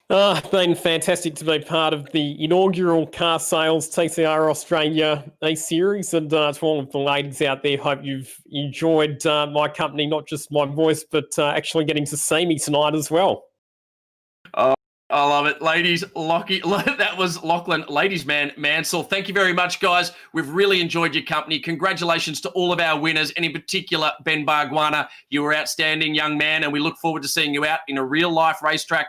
Been fantastic to be part of the inaugural Car Sales TCR Australia A-Series, and to all of the ladies out there, hope you've enjoyed my company, not just my voice, but actually getting to see me tonight as well. I love it. Ladies, Lockie, that was Lachlan, ladies man, Mansell. Thank you very much, guys. We've really enjoyed your company. Congratulations to all of our winners, and in particular, Ben Barguana. You were outstanding, young man, and we look forward to seeing you out in a real-life racetrack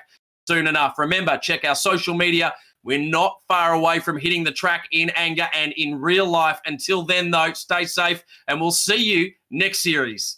soon enough. Remember, check our social media. We're not far away from hitting the track in anger and in real life. Until then, though, stay safe, and we'll see you next series.